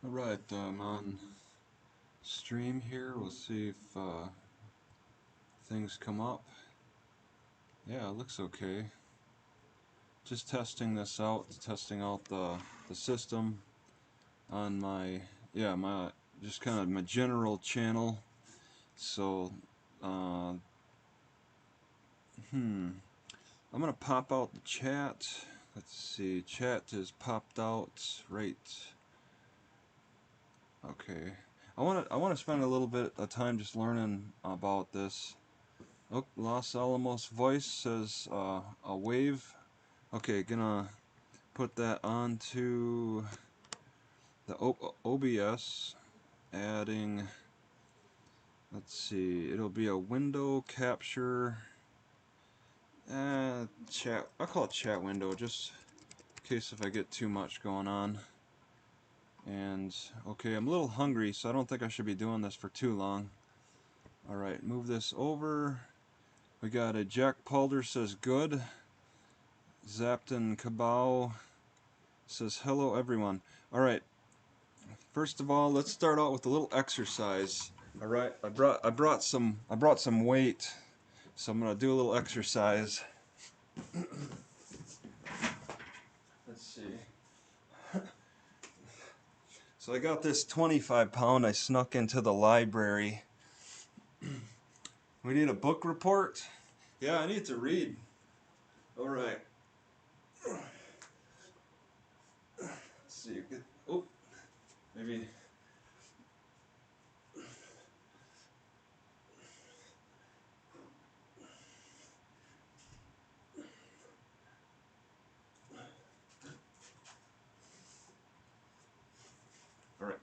Alright, I'm on stream here. We'll see if things come up. Yeah, it looks okay. Just testing this out, testing out the system on my, just kind of my general channel. So, uh, I'm gonna pop out the chat. Let's see, chat is popped out, right. Okay. I wanna spend a little bit of time just learning about this. Oh, Los Alamos voice says a wave. Okay, gonna put that onto the OBS, adding, let's see, it'll be a window capture, chat, I'll call it chat window, just in case if I get too much going on. And, okay, I'm a little hungry, so I don't think I should be doing this for too long. Alright, move this over. We got a Jack Palder says good. Zapton Cabal says hello everyone. Alright, first of all, let's start out with a little exercise. Alright, I brought some weight, so I'm gonna do a little exercise. Let's see. So I got this 25-pound I snuck into the library. We need a book report? Yeah, I need to read. Alright. Let's see. Oh, maybe. Alright.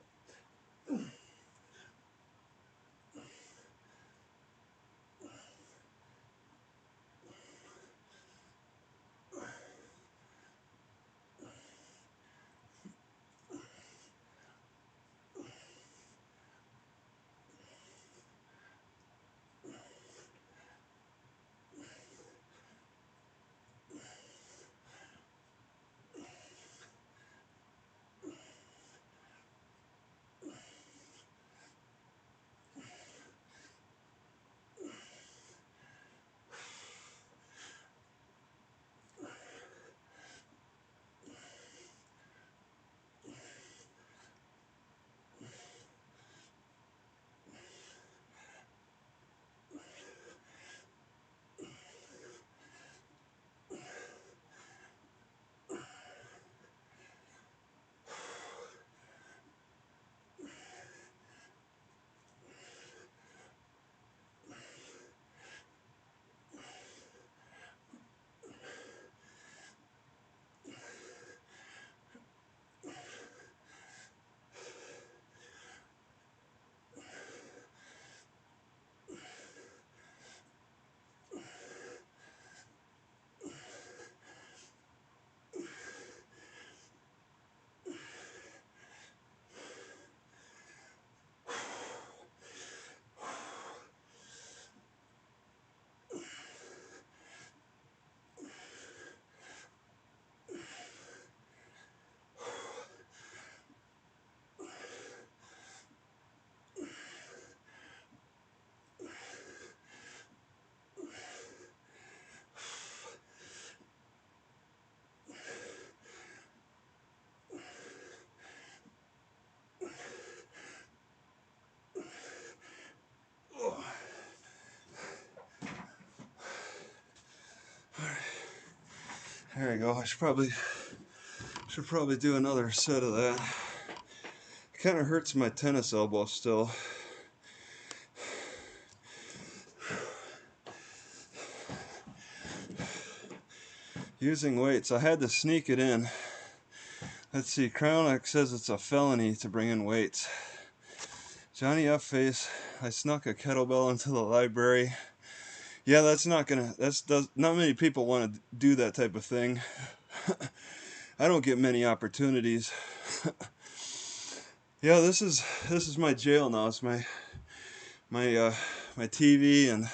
There you go. I should probably do another set of that. It kind of hurts my tennis elbow still. Using weights, I had to sneak it in. Let's see, Crown says it's a felony to bring in weights. Johnny F. Face, I snuck a kettlebell into the library. Yeah, not many people want to do that type of thing. I don't get many opportunities. Yeah, this is my jail now. It's my TV and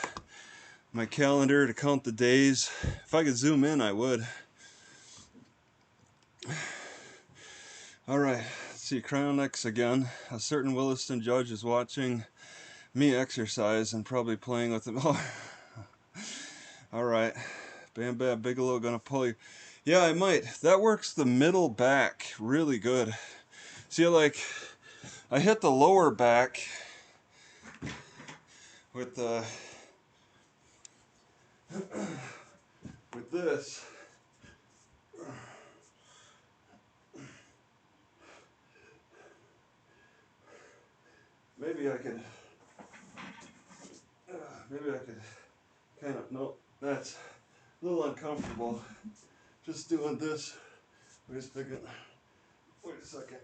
my calendar to count the days. If I could zoom in, I would. All right, let's see, cryonics again. A certain Williston judge is watching me exercise and probably playing with him. Oh, alright. Bam Bam Bigelow gonna pull you. Yeah, I might. That works the middle back really good. See, like, I hit the lower back with the with this. Maybe I could kind of, no, that's a little uncomfortable. Just doing this. Wait a second. Wait a second.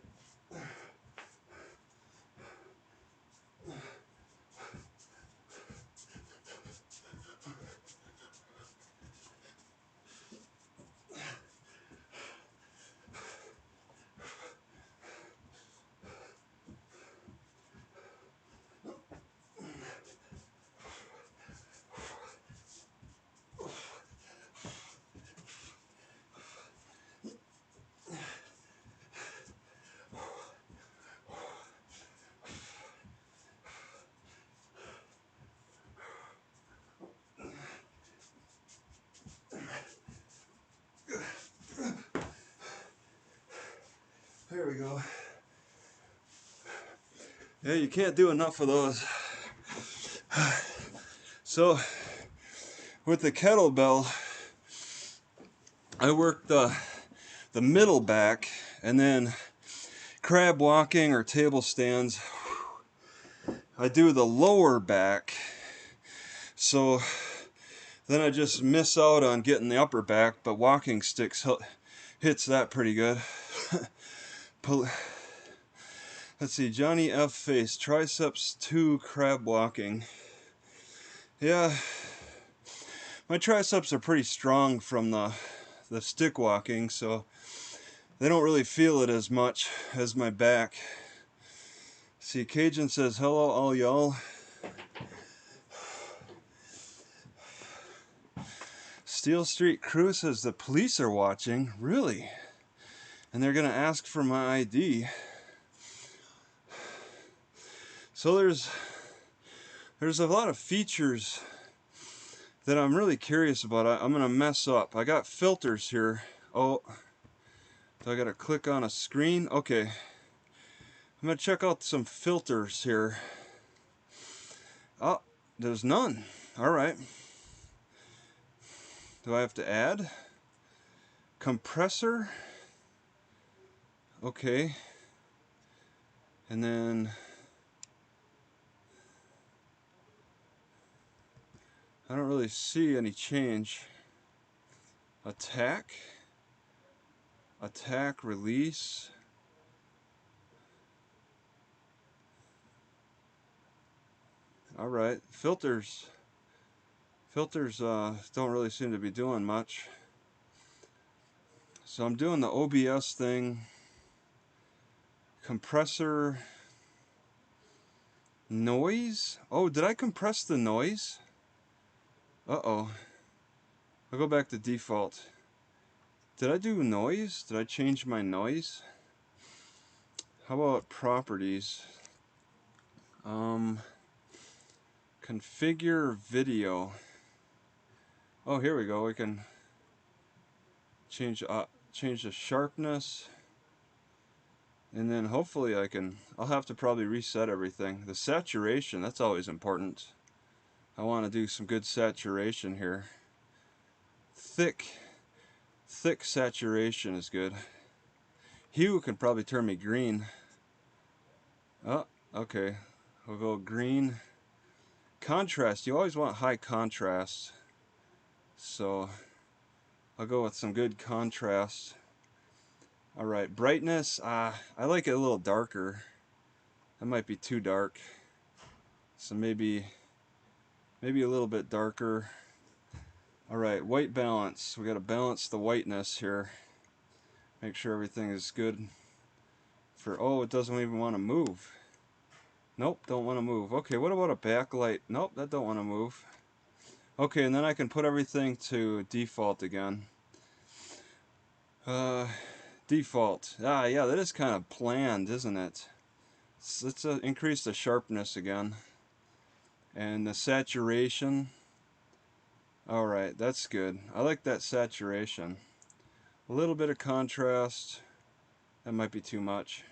There we go. Yeah, you can't do enough of those. So, with the kettlebell, I work the middle back, and then crab walking or table stands, I do the lower back. So then I just miss out on getting the upper back, but walking sticks hits that pretty good. Let's see, Johnny F. Face, triceps 2 crab walking. Yeah, my triceps are pretty strong from the stick walking, so they don't really feel it as much as my back. See, Cajun says, hello all y'all. Steel Street Crew says the police are watching. Really? And they're gonna ask for my ID. So there's a lot of features that I'm really curious about. I'm gonna mess up. I got filters here. Oh, do I gotta click on a screen? Okay. I'm gonna check out some filters here. Oh, there's none. Alright. Do I have to add? Compressor? Okay. And then I don't really see any change. Attack, release. Alright, filters don't really seem to be doing much. So I'm doing the OBS thing. Compressor, noise. Oh, did I compress the noise? Uh-oh. I'll go back to default. Did I do noise? Did I change my noise? How about properties? Configure video. Oh, here we go. We can change the sharpness, and then hopefully I'll have to probably reset everything. The saturation, that's always important. I want to do some good saturation here. Thick saturation is good. Hue can probably turn me green. Oh, okay. We'll go green. Contrast, you always want high contrast. So I'll go with some good contrast. Alright, brightness, I like it a little darker. That might be too dark. So maybe a little bit darker. Alright, white balance. We gotta balance the whiteness here. Make sure everything is good for, oh, it doesn't even want to move. Nope, don't want to move. Okay, what about a backlight? Nope, that don't want to move. Okay, and then I can put everything to default again. Default. Ah, yeah, that is kind of bland, isn't it? Let's increase the sharpness again. And the saturation. Alright, that's good. I like that saturation. A little bit of contrast. That might be too much.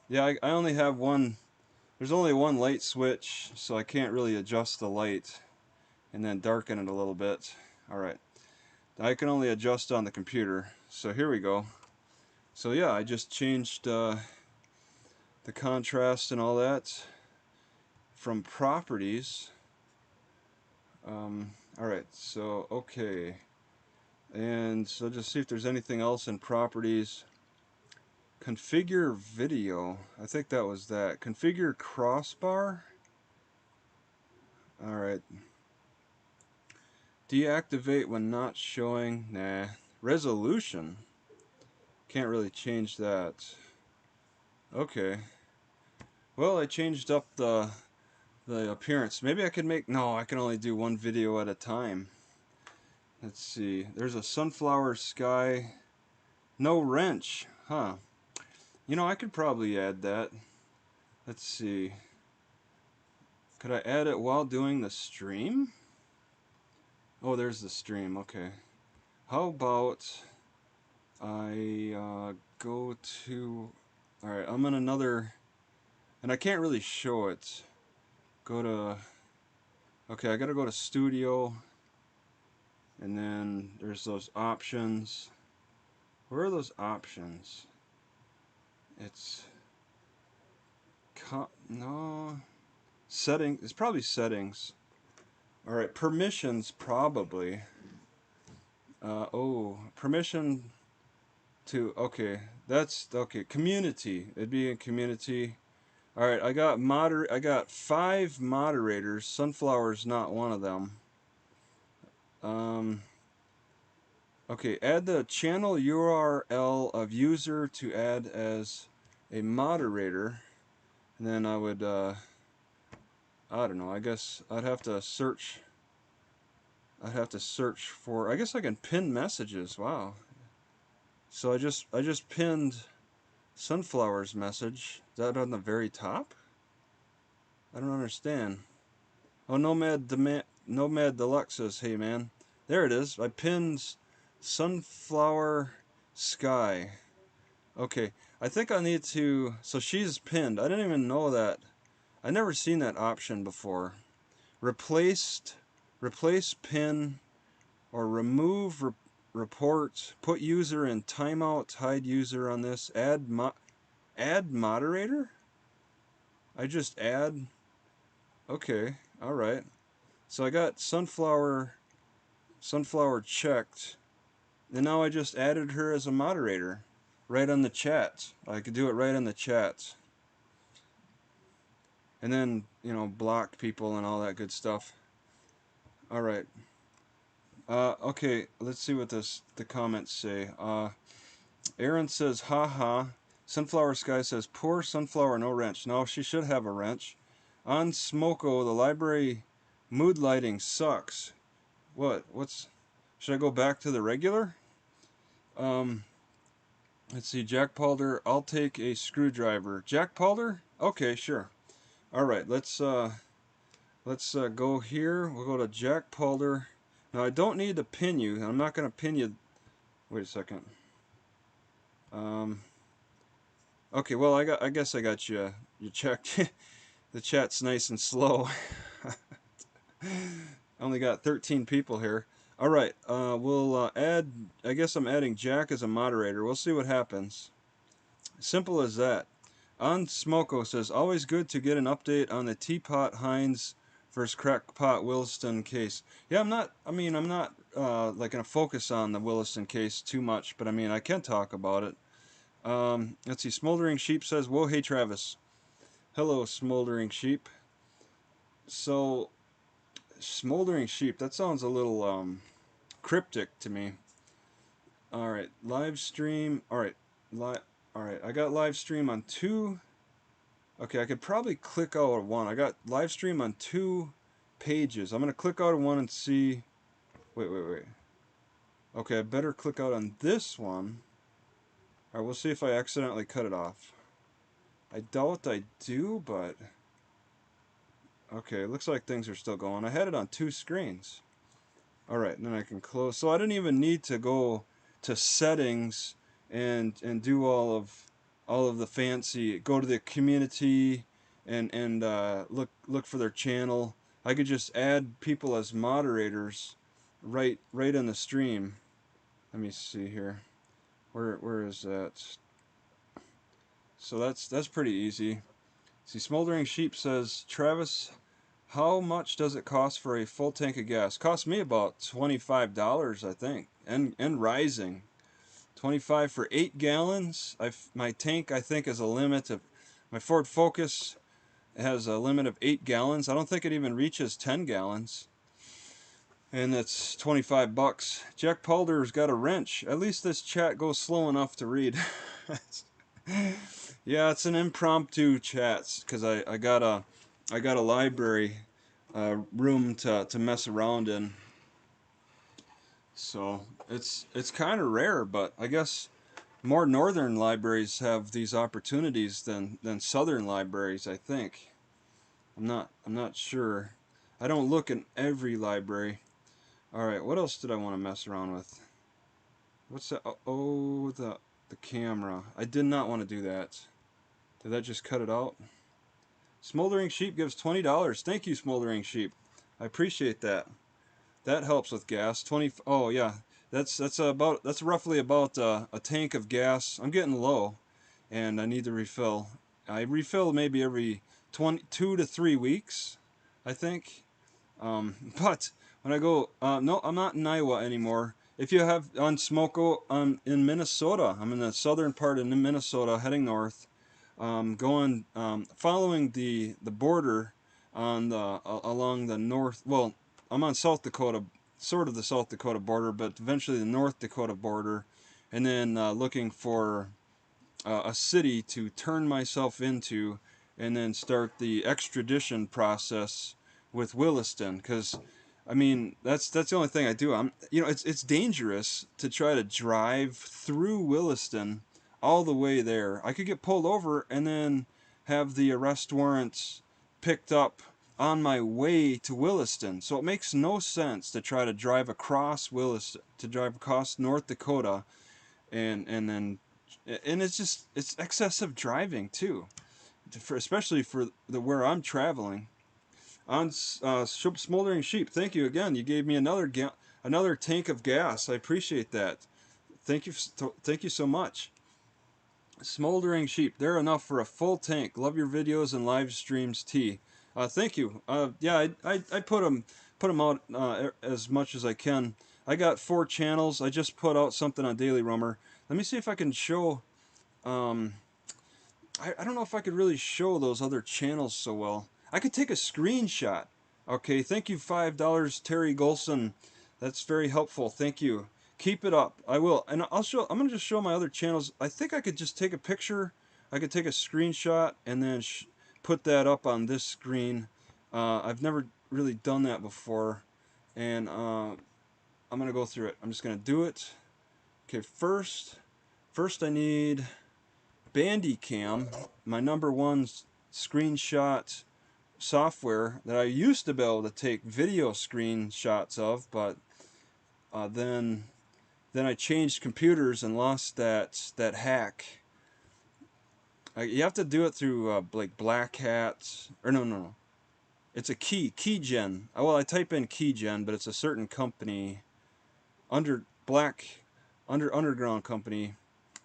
Yeah, I only have one. There's only one light switch, so I can't really adjust the light and then darken it a little bit. Alright. I can only adjust on the computer. So here we go. So yeah, I just changed the contrast and all that from properties. Alright, so okay. And so just see if there's anything else in properties. Configure video. I think that was that. Configure crossbar. Alright. Deactivate when not showing. Nah. Resolution. Can't really change that. Okay. Well, I changed up the appearance. Maybe I could make... No, I can only do one video at a time. Let's see. There's a sunflower sky. No wrench. Huh. You know, I could probably add that. Let's see. Could I add it while doing the stream? Oh, there's the stream. Okay. How about I go to... Alright, I'm in another... And I can't really show it. Go to... Okay, I gotta go to Studio. And then there's those options. Where are those options? It's... No... Setting... It's probably settings. Alright, permissions probably. Oh, permission to... Okay, that's... Okay, community. It'd be in community. Alright, I got 5 moderators. Sunflower's not one of them. Okay, add the channel URL of user to add as a moderator. And then I would, I don't know, I guess I'd have to search. I'd have to search for, I guess I can pin messages. Wow. So I just pinned Sunflower's message. Is that on the very top? I don't understand. Oh, Nomad Deluxe says, hey man. There it is. I pinned Sunflower Sky. Okay. I think I need to... So she's pinned. I didn't even know that. I never seen that option before. Replace pin or remove report. Put user in timeout. Hide user on this. Add moderator? I just add... Okay. Alright. So I got Sunflower checked. And now I just added her as a moderator. Right on the chat. I could do it right on the chat. And then, you know, block people and all that good stuff. Alright. Okay, let's see what the comments say. Aaron says, haha. Sunflower Sky says, poor Sunflower, no wrench. No, she should have a wrench. On Smoko, the library mood lighting sucks. What's... Should I go back to the regular? Let's see, Jack Palder, I'll take a screwdriver. Jack Palder? Okay, sure. Alright, let's go here. We'll go to Jack Palder. Now I don't need to pin you. I'm not gonna pin you. Wait a second. Okay, well I guess I got you checked. The chat's nice and slow. I only got 13 people here. Alright, we'll add, I guess I'm adding Jack as a moderator. We'll see what happens. Simple as that. On Smoko says, always good to get an update on the Teapot Heinz versus Crackpot Williston case. Yeah, I'm not like gonna focus on the Williston case too much, but I mean I can talk about it. Let's see, Smoldering Sheep says, whoa, hey Travis. Hello, Smoldering Sheep. So Smoldering Sheep, that sounds a little cryptic to me. Alright, live stream. Alright, I got live stream on 2. Okay, I could probably click out of 1. I got live stream on 2 pages. I'm gonna click out of 1 and see. Wait. Okay, I better click out on this one. Alright, we'll see if I accidentally cut it off. I doubt I do, but... Okay, looks like things are still going. I had it on 2 screens. Alright, and then I can close. So I didn't even need to go to settings and do all of the fancy, go to the community and look for their channel. I could just add people as moderators right in the stream. Let me see here. Where is that? So that's pretty easy. See, Smoldering Sheep says, Travis, how much does it cost for a full tank of gas? Cost me about $25, I think, and rising. 25 for 8 gallons. My tank, I think, is a limit of, my Ford Focus has a limit of 8 gallons. I don't think it even reaches 10 gallons. And that's 25 bucks. Jack Palder's got a wrench. At least this chat goes slow enough to read. Yeah, it's an impromptu chat because I got a library room to mess around in. So it's kind of rare, but I guess more northern libraries have these opportunities than southern libraries, I think. I'm not sure. I don't look in every library. All right, what else did I want to mess around with? What's that? Oh, the camera. I did not want to do that. Did that just cut it out? Smoldering Sheep gives $20. Thank you, Smoldering Sheep. I appreciate that. That helps with gas. 20. Oh yeah, that's roughly about a tank of gas. I'm getting low, and I need to refill. I refill maybe every 2 to 3 weeks, I think. But when I go, no, I'm not in Iowa anymore. If you have on Smoko, in Minnesota. I'm in the southern part of Minnesota, heading north. Going, following the border on the along the north. Well, I'm on South Dakota, sort of the South Dakota border, but eventually the North Dakota border, and then looking for a city to turn myself into, and then start the extradition process with Williston, because I mean that's the only thing I do. It's dangerous to try to drive through Williston all the way there. I could get pulled over and then have the arrest warrants picked up on my way to Williston. So it makes no sense to try to drive across Williston, to drive across North Dakota, and then it's excessive driving too, especially for where I'm traveling. On Smoldering Sheep, thank you again. You gave me another tank of gas. I appreciate that. Thank you so much. Smoldering Sheep, they're enough for a full tank. Love your videos and live streams, T. Thank you. Yeah, I put them out as much as I can. I got 4 channels. I just put out something on Daily Rummer. Let me see if I can show. I don't know if I could really show those other channels so well. I could take a screenshot. Okay, thank you, $5, Terry Golson. That's very helpful. Thank you. Keep it up. I will. And I'm going to just show my other channels. I think I could just take a picture. I could take a screenshot and then put that up on this screen. I've never really done that before. And I'm going to go through it. I'm just going to do it. Okay, first I need Bandicam, my #1 screenshot software that I used to be able to take video screenshots of, but then I changed computers and lost that hack. You have to do it through like Black Hat, or no. It's a Keygen. Well, I type in Keygen, but it's a certain company, underground company.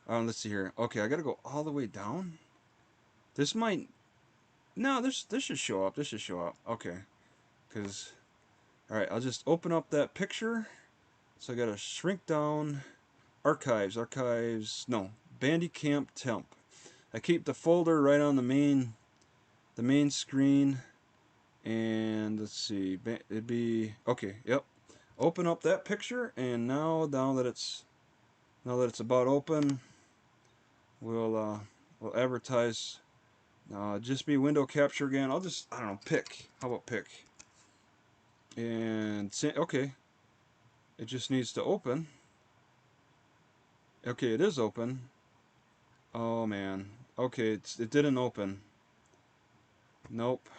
Let's see here. Okay, I gotta go all the way down. This might. No, this should show up. This should show up. Okay, because. All right, I'll just open up that picture. So I gotta shrink down. Archives. No, Bandicam temp. I keep the folder right on the main screen. And let's see. It'd be okay. Yep. Open up that picture, and now that it's about open, we'll advertise. Just be window capture again. I don't know, pick. How about pick? And okay. It just needs to open. Okay, it is open. Oh man. Okay, it didn't open. Nope.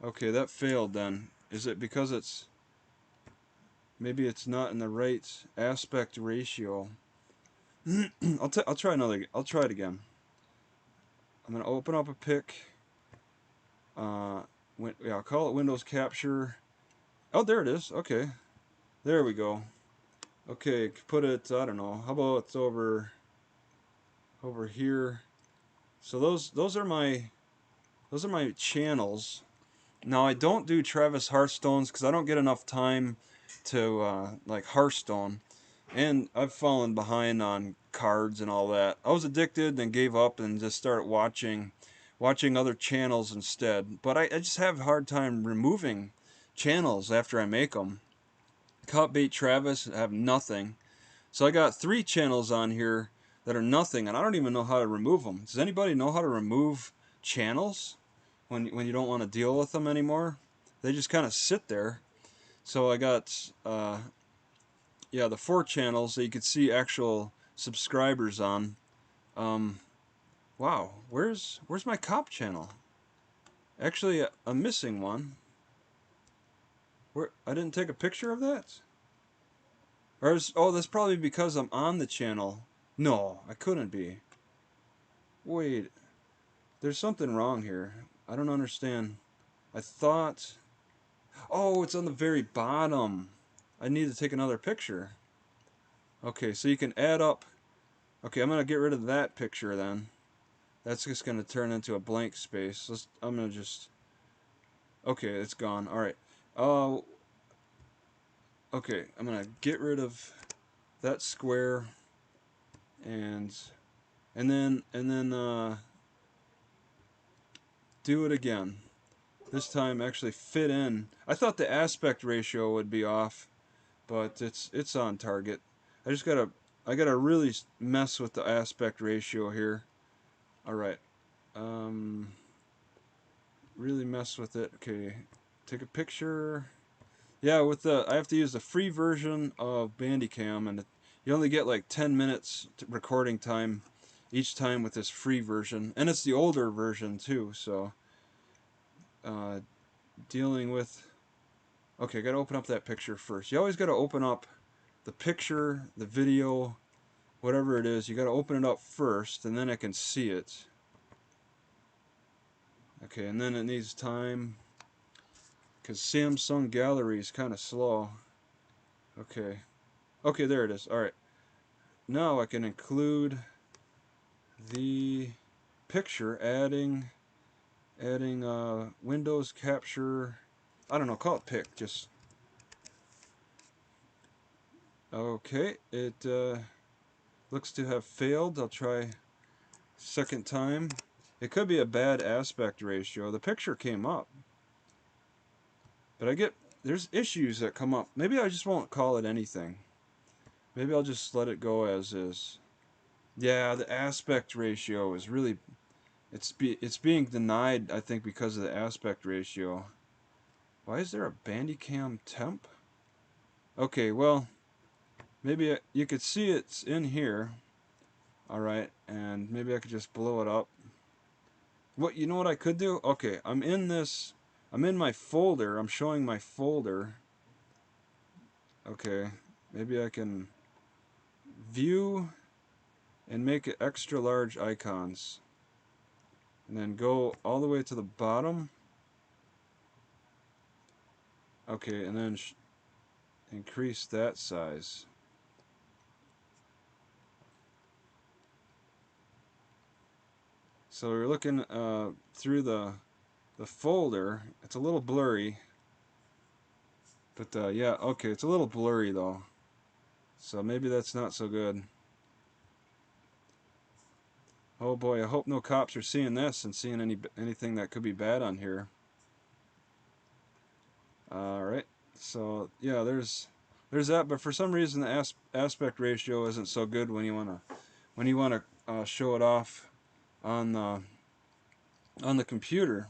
Okay, that failed then. Is it because maybe it's not in the right aspect ratio? I'll try another. I'll try it again. I'm gonna open up a pic. Yeah, I'll call it Windows Capture. Oh, there it is. Okay, there we go. Okay, put it. I don't know. How about it's over here? So those are my channels. Now I don't do Travis Hearthstones because I don't get enough time to like Hearthstone, and I've fallen behind on cards and all that. I was addicted and gave up and just started watching other channels instead. But I just have a hard time removing channels after I make them. Copbait Travis have nothing, so I got 3 channels on here that are nothing, and I don't even know how to remove them. Does anybody know how to remove channels when you don't want to deal with them anymore? They just kind of sit there. So I got yeah, the 4 channels that you could see actual subscribers on. Wow, where's my cop channel? Actually, I'm missing one. Where I didn't take a picture of that? Oh, that's probably because I'm on the channel. No, I couldn't be. Wait, there's something wrong here. I don't understand. I thought... Oh, it's on the very bottom. I need to take another picture. Okay, so you can add up... Okay, I'm going to get rid of that picture then. That's just going to turn into a blank space. I'm going to just... Okay, it's gone. Alright. Okay, I'm going to get rid of that square and then do it again. This time actually fit in. I thought the aspect ratio would be off, but it's on target. I gotta really mess with the aspect ratio here. All right, really mess with it. Okay, take a picture. Yeah, I have to use the free version of Bandicam, and you only get like 10 minutes recording time each time with this free version, and it's the older version too. So, dealing with. Okay, I gotta open up that picture first. You always gotta open up the picture, the video, whatever it is. You gotta open it up first, and then I can see it. Okay, and then it needs time because Samsung Gallery is kind of slow. Okay. Okay, there it is. Alright. Now I can include the picture, adding Windows Capture. I don't know, call it pic. Just okay. It looks to have failed. I'll try second time. It could be a bad aspect ratio. The picture came up, but there's issues that come up. Maybe I just won't call it anything. Maybe I'll just let it go as is. Yeah, the aspect ratio is really it's being denied, I think, because of the aspect ratio. Why is there a Bandicam temp? Okay, well, maybe you could see it's in here. Alright, and maybe I could just blow it up. You know what I could do? Okay, I'm in my folder. I'm showing my folder. Okay, maybe I can view and make it extra large icons. And then go all the way to the bottom. Okay, and then increase that size. So we're looking through the folder. It's a little blurry. But yeah, okay, it's a little blurry though. So maybe that's not so good. Oh boy, I hope no cops are seeing this and seeing anything that could be bad on here. Alright, so yeah, there's that, but for some reason the aspect ratio isn't so good when you wanna show it off on the computer.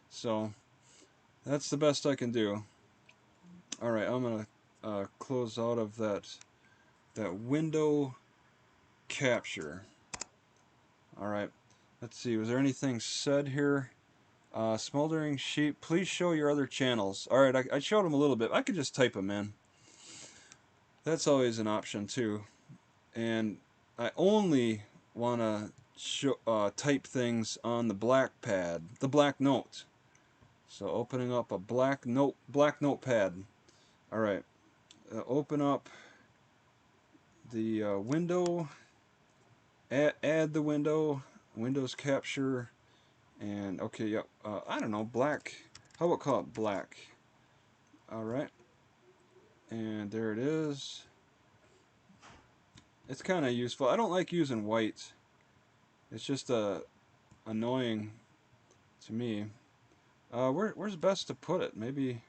So that's the best I can do. Alright, I'm gonna close out of that window capture. Alright, let's see, was there anything said here? Smoldering sheep, please show your other channels. Alright, I showed them a little bit. I could just type them in. That's always an option too. And I only want to type things on the black pad, the black note. So opening up a black notepad. Alright, open up the window, add the window, Windows capture, and okay, yep, I don't know, black, how about call it black? Alright, and there it is. It's kind of useful. I don't like using white. It's just annoying to me. Where's best to put it? Maybe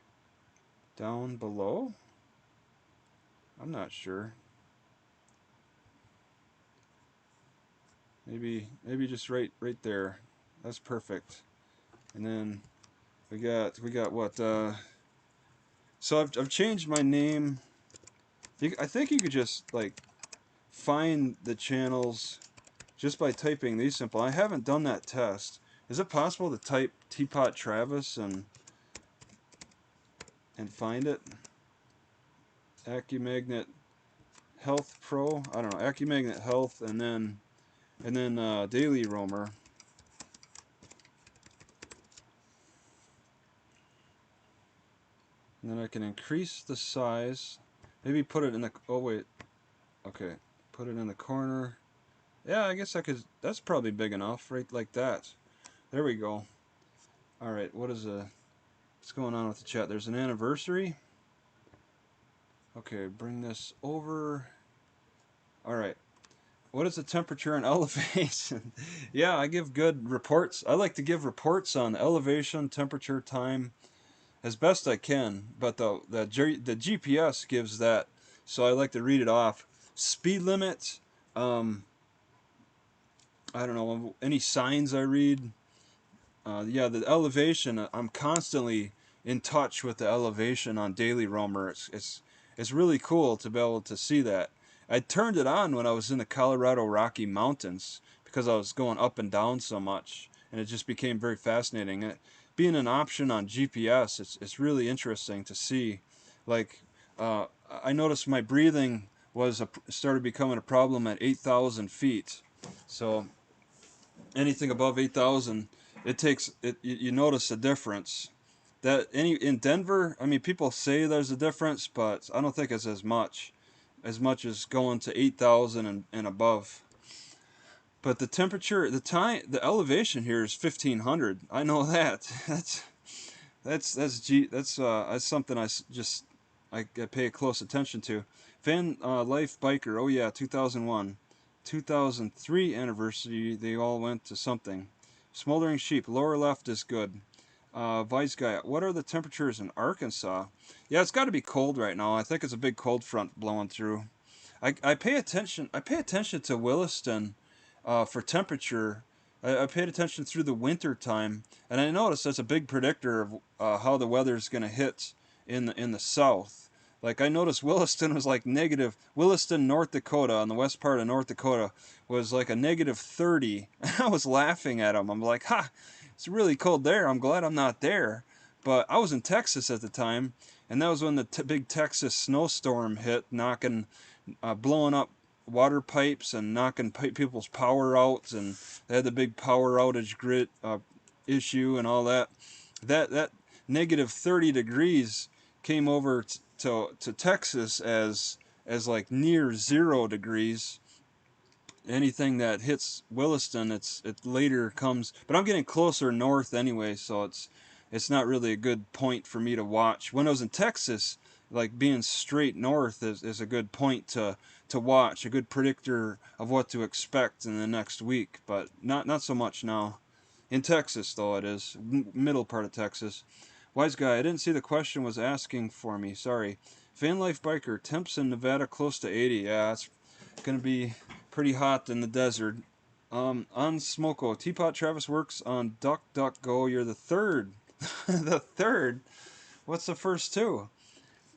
down below? I'm not sure. Maybe just right there. That's perfect. And then we got what? So I've changed my name. I think you could just like find the channels just by typing these simple. I haven't done that test. Is it possible to type Teapot Travis and find it? AcuMagnet Health Pro. I don't know. AcuMagnet Health and then Daily Roamer. And then I can increase the size. Maybe put it in the, oh wait, okay, put it in the corner. Yeah, I guess I could, that's probably big enough, right like that. There we go. Alright, what's going on with the chat? There's an anniversary. Okay, bring this over. Alright, what is the temperature and elevation? Yeah, I give good reports. I like to give reports on elevation, temperature, time, as best I can, but the GPS gives that, so I like to read it off. Speed limit, I don't know, any signs I read. Yeah, the elevation, I'm constantly in touch with the elevation on Daily Roamer. It's really cool to be able to see that. I turned it on when I was in the Colorado Rocky Mountains because I was going up and down so much, and it just became very fascinating. Being an option on GPS, it's really interesting to see. Like, I noticed my breathing started becoming a problem at 8,000 feet. So anything above 8,000, you notice a difference. That in Denver, I mean, people say there's a difference, but I don't think it's as much as going to 8,000 and above. But the temperature, the elevation here is 1,500. I know that. That's something I pay close attention to. Van Life Biker. Oh yeah, 2001, 2003 anniversary. They all went to something. Smoldering Sheep. Lower left is good. Vice Guy. What are the temperatures in Arkansas? Yeah, it's got to be cold right now. I think it's a big cold front blowing through. I pay attention. I pay attention to Williston for temperature. I paid attention through the winter time, and I noticed that's a big predictor of how the weather's going to hit in the south. Like I noticed Williston was like negative. Williston, North Dakota, on the west part of North Dakota, was like a negative 30. I was laughing at them. I'm like, ha, it's really cold there. I'm glad I'm not there. But I was in Texas at the time, and that was when the big Texas snowstorm hit, blowing up water pipes and knocking people's power out, and they had the big power outage grid issue and all that. That negative 30 degrees came over to Texas as like near 0 degrees. Anything that hits Williston, it later comes, but I'm getting closer north anyway, so it's not really a good point for me to watch. When I was in Texas, like being straight north is a good point to watch, a good predictor of what to expect in the next week, but not so much now. In Texas, though, it is. Middle part of Texas. Wise Guy, I didn't see the question was asking for me. Sorry. Van Life Biker, temps in Nevada close to 80. Yeah, it's going to be pretty hot in the desert. On Smoko, Teapot Travis works on DuckDuckGo. You're the third. The third? What's the first two?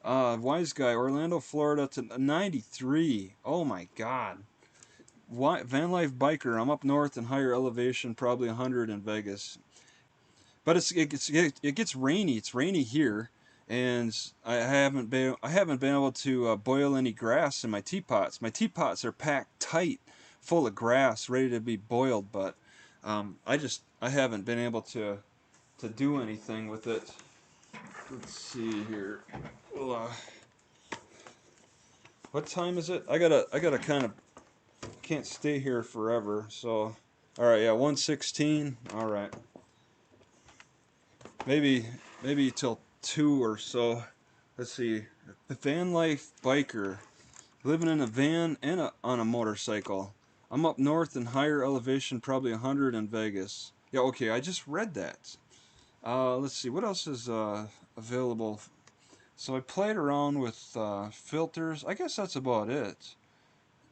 Wise Guy, Orlando, Florida to 93. Oh my God. van life biker. I'm up north and higher elevation, probably 100 in Vegas. But it gets rainy. It's rainy here, and I haven't been able to boil any grass in my teapots. My teapots are packed tight, full of grass, ready to be boiled. But I haven't been able to do anything with it. Let's see here. Well, what time is it? I gotta kind of can't stay here forever. So, all right, yeah, 1:16. All right, maybe till 2 or so. Let's see. The van life biker, living in a van and on a motorcycle. I'm up north in higher elevation, probably 100 in Vegas. Yeah, okay, I just read that. Let's see, what else is available? So I played around with filters. I guess that's about it.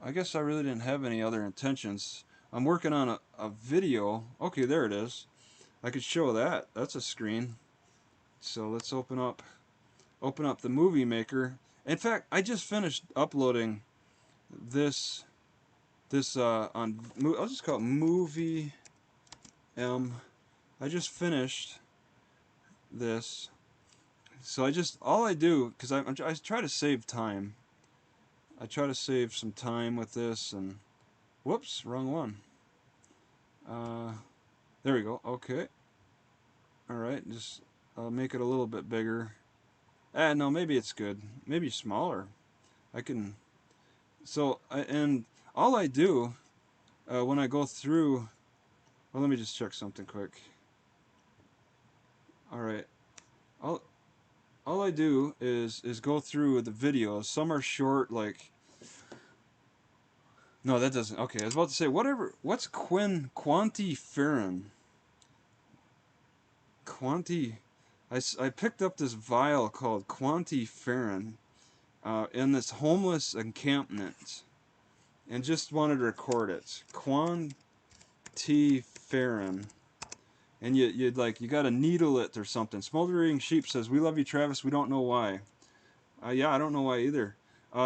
I guess I really didn't have any other intentions. I'm working on a video. Okay, there it is. I could show that. That's a screen. So let's open up the movie maker. In fact, I just finished uploading this on I'll just call it movie M. I just finished this. So all I do, because I try to save time. I try to save some time with this, and whoops, wrong one. There we go. Okay. All right, just make it a little bit bigger. No, maybe it's good. Maybe smaller. I can. So and all I do when I go through. Well, let me just check something quick. All right. All I do is go through the videos. Some are short, like. No, that doesn't. Okay, I was about to say whatever. What's quantiferin? Quanti. I picked up this vial called quantiferin in this homeless encampment, and just wanted to record it. Quantiferin. And you gotta needle it or something. Smoldering Sheep says, "We love you, Travis. We don't know why." Yeah, I don't know why either.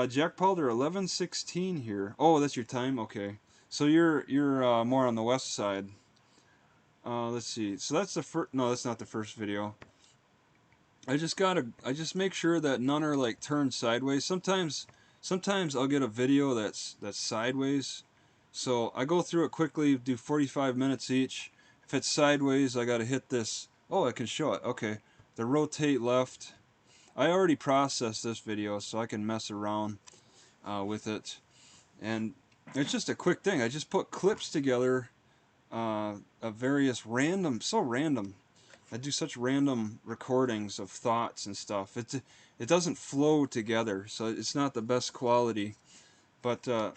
Jack Palder 11:16 here. Oh, that's your time. Okay, so you're more on the west side. Let's see. So that's the first. No, that's not the first video. I just make sure that none are like turned sideways. Sometimes I'll get a video that's sideways. So I go through it quickly, do 45 minutes each. If it's sideways, I gotta hit this. Oh, I can show it. Okay, the rotate left. I already processed this video, so I can mess around with it. And it's just a quick thing. I just put clips together of various so random. I do such random recordings of thoughts and stuff. It doesn't flow together, so it's not the best quality. But I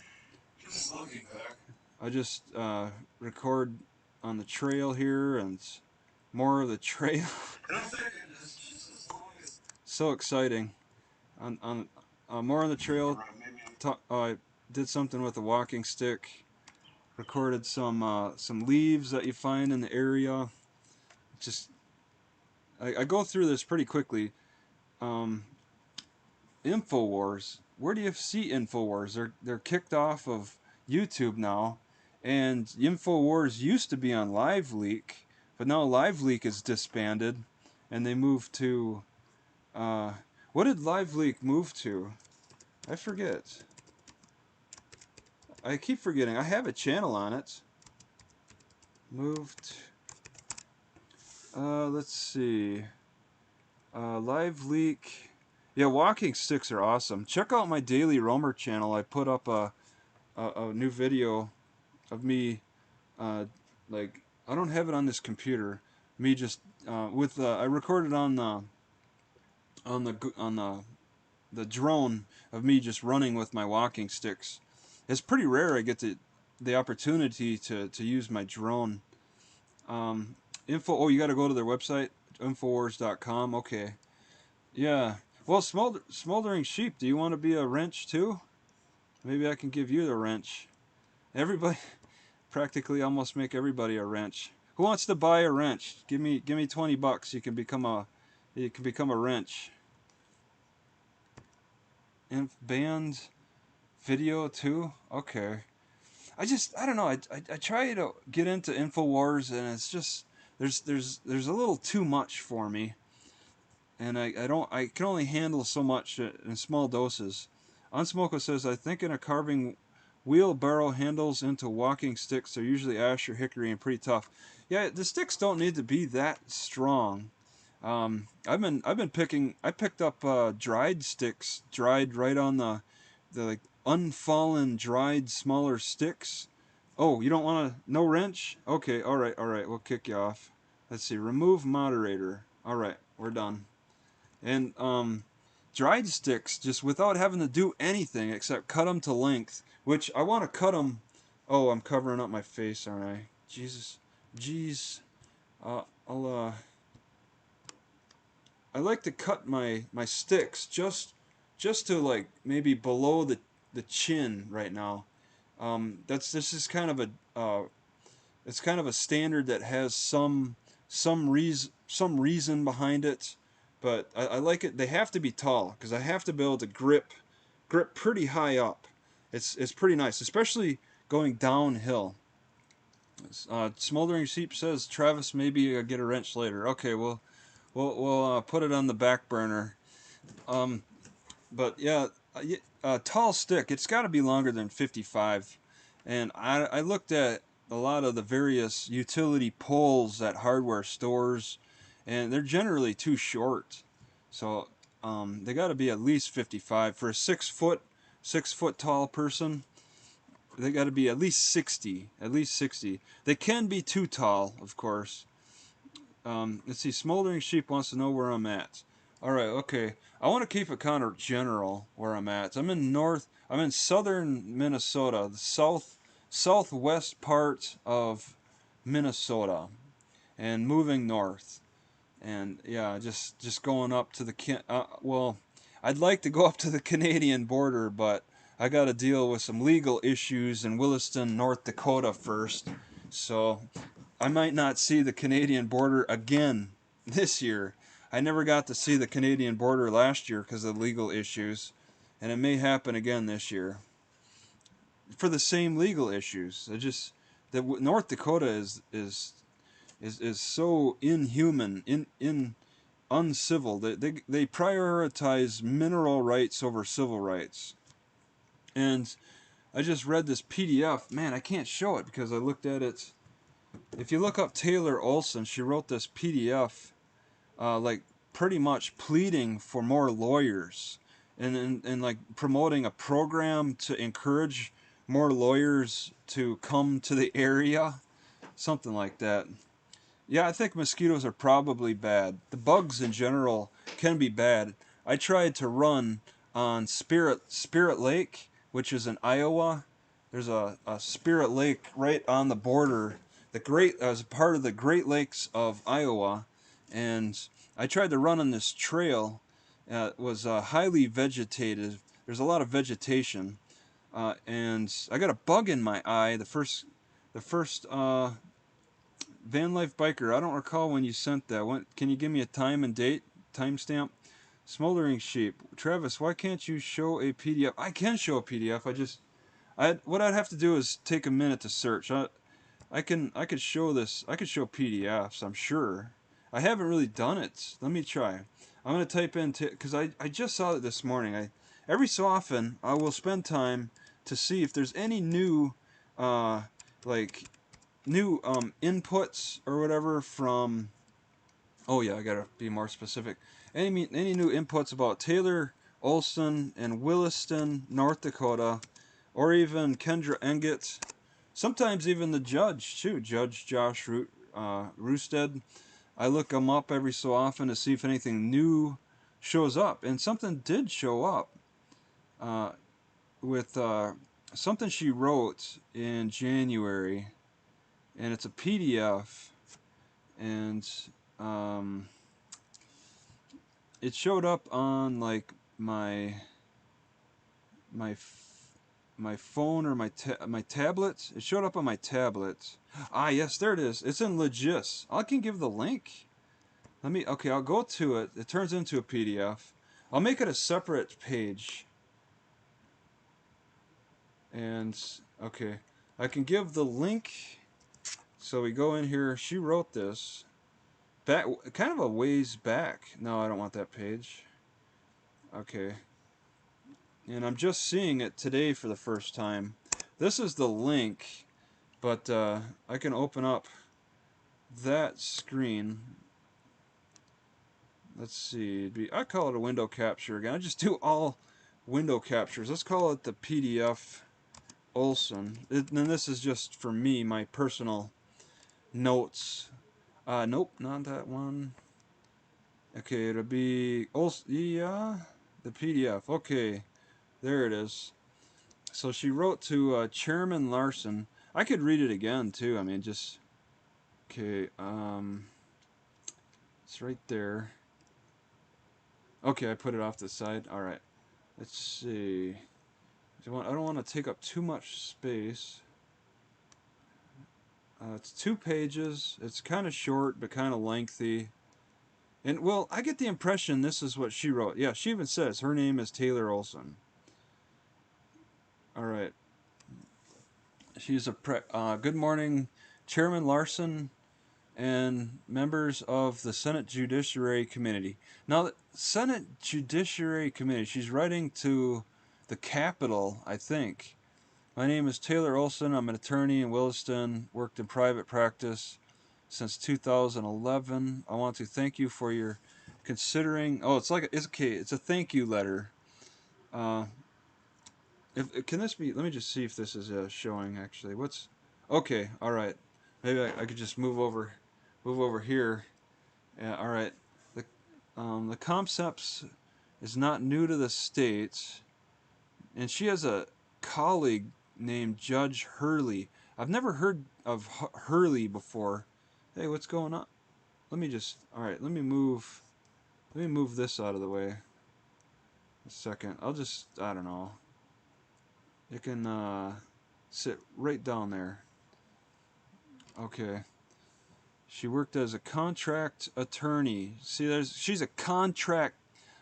just record on the trail here and more of the trail. So exciting. On more on the trail. I did something with a walking stick. Recorded some leaves that you find in the area. Just I go through this pretty quickly. Infowars. Where do you see Infowars? They're kicked off of YouTube now, and Infowars used to be on LiveLeak, but now LiveLeak is disbanded, and they moved to. What did LiveLeak move to? I forget. I keep forgetting. I have a channel on it. Moved. Let's see. LiveLeak. Yeah, walking sticks are awesome. Check out my Daily Roamer channel. I put up a new video of me, like, I don't have it on this computer. Me just I recorded on the drone of me just running with my walking sticks. It's pretty rare I get the opportunity to use my drone. Oh, you got to go to their website, infowars.com. Okay. Yeah. Well, Smoldering Sheep, do you want to be a wrench too? Maybe I can give you the wrench. Everybody, practically almost make everybody a wrench. Who wants to buy a wrench? Give me $20. You can become a wrench. And band video too? Okay. I don't know. I try to get into InfoWars, and it's just there's a little too much for me, and I can only handle so much in small doses. Unsmoko says, I think in a carving, wheelbarrow handles into walking sticks are usually ash or hickory and pretty tough. Yeah, the sticks don't need to be that strong. I've been picking. I picked up dried sticks, dried right on the like unfallen dried smaller sticks. Oh, you don't want to no wrench? Okay, all right. We'll kick you off. Let's see. Remove moderator. All right, we're done. And dried sticks, just without having to do anything except cut them to length. Which I want to cut them. Oh, I'm covering up my face, aren't I? Jesus, jeez. I'll I like to cut my sticks just to like maybe below the chin right now. This is kind of a it's kind of a standard that has some reason behind it, but I like it. They have to be tall because I have to be able to grip pretty high up. It's pretty nice, especially going downhill. Smoldering Sheep says Travis maybe get a wrench later. Okay, we'll put it on the back burner. But yeah, a tall stick. It's got to be longer than 55. And I looked at a lot of the various utility poles at hardware stores, and they're generally too short. So they got to be at least 55 for a 6 foot tall person. They got to be at least 60. At least 60. They can be too tall, of course. Let's see. Smoldering Sheep wants to know where I'm at. All right. Okay. I want to keep it kind of general where I'm at. I'm in southern Minnesota, the southwest part of Minnesota, and moving north. And yeah, just going up to the well, I'd like to go up to the Canadian border, but I got to deal with some legal issues in Williston, North Dakota first. So I might not see the Canadian border again this year. I never got to see the Canadian border last year because of legal issues, and it may happen again this year for the same legal issues. North Dakota is so inhuman, in uncivil. They prioritize mineral rights over civil rights. And I just read this PDF. Man, I can't show it because I looked at it. If you look up Taylor Olson, she wrote this PDF, like pretty much pleading for more lawyers, and like promoting a program to encourage more lawyers to come to the area, something like that. Yeah, I think mosquitoes are probably bad. The bugs in general can be bad. I tried to run on Spirit Lake, which is in Iowa. There's a Spirit Lake right on the border. As a part of the Great Lakes of Iowa, and I tried to run on this trail. It was highly vegetated. There's a lot of vegetation, and I got a bug in my eye. The first Van Life Biker, I don't recall when you sent that. Can you give me a time and date, timestamp? Smoldering Sheep, Travis, why can't you show a PDF? I can show a PDF. What I'd have to do is take a minute to search. I could show this. I could show PDFs. I'm sure. I haven't really done it. Let me try. I'm gonna type in because I just saw it this morning. Every so often I will spend time to see if there's any new like new inputs or whatever from. Oh yeah, I gotta be more specific. Any new inputs about Taylor Olson and Williston, North Dakota, or even Kendra Engett. Sometimes even the judge too, Judge Josh Roosted. I look them up every so often to see if anything new shows up, and something did show up with something she wrote in January, and it's a PDF, and it showed up on like my phone or my tablet. It showed up on my tablet. Ah, yes, there it is. It's in Legis. I can give the link. Okay, I'll go to it. It turns into a PDF. I'll make it a separate page. And, okay. I can give the link. So we go in here. She wrote this back, kind of a ways back. No, I don't want that page. Okay. And I'm just seeing it today for the first time. This is the link, but I can open up that screen. Let's see. I call it a window capture again. I just do all window captures. Let's call it the PDF Olson. And this is just for me, my personal notes. Nope, not that one. Okay, it'll be Olson. Yeah, the PDF. Okay, there it is. So she wrote to Chairman Larson. I could read it again too. I mean, just okay. It's right there. Okay, I put it off to the side. All right. Let's see. I don't want to take up too much space. It's 2 pages. It's kind of short, but kind of lengthy. And, well, I get the impression this is what she wrote. Yeah, she even says her name is Taylor Olson. All right. She's a good morning, Chairman Larson and members of the Senate Judiciary Committee. Now, the Senate Judiciary Committee, she's writing to the Capitol, I think. My name is Taylor Olson. I'm an attorney in Williston, worked in private practice since 2011. I want to thank you for your considering. Oh, it's okay. It's a thank you letter. Uh, can this be? Let me just see if this is showing actually. What's okay? All right. Maybe I could just move over here. Yeah. All right. The concepts is not new to the states, and she has a colleague named Judge Hurley. I've never heard of Hurley before. Hey, what's going on? Let me just. All right. Let me move this out of the way. A second. I'll just. I don't know. It can sit right down there. Okay. She worked as a contract attorney. See, she's a contract,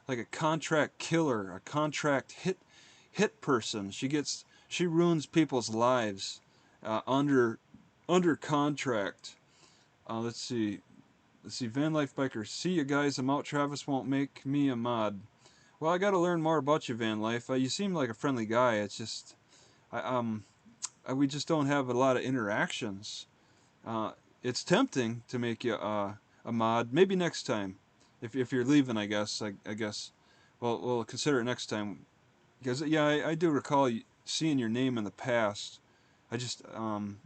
like a contract killer, a contract hit person. She ruins people's lives under contract. Let's see. Van Life Biker. See you guys. I'm out. Travis won't make me a mod. Well, I got to learn more about you, Van Life. You seem like a friendly guy. It's just, we just don't have a lot of interactions. It's tempting to make you a mod. Maybe next time, if you're leaving, I guess. I guess. Well, we'll consider it next time. Because yeah, I do recall seeing your name in the past. I just and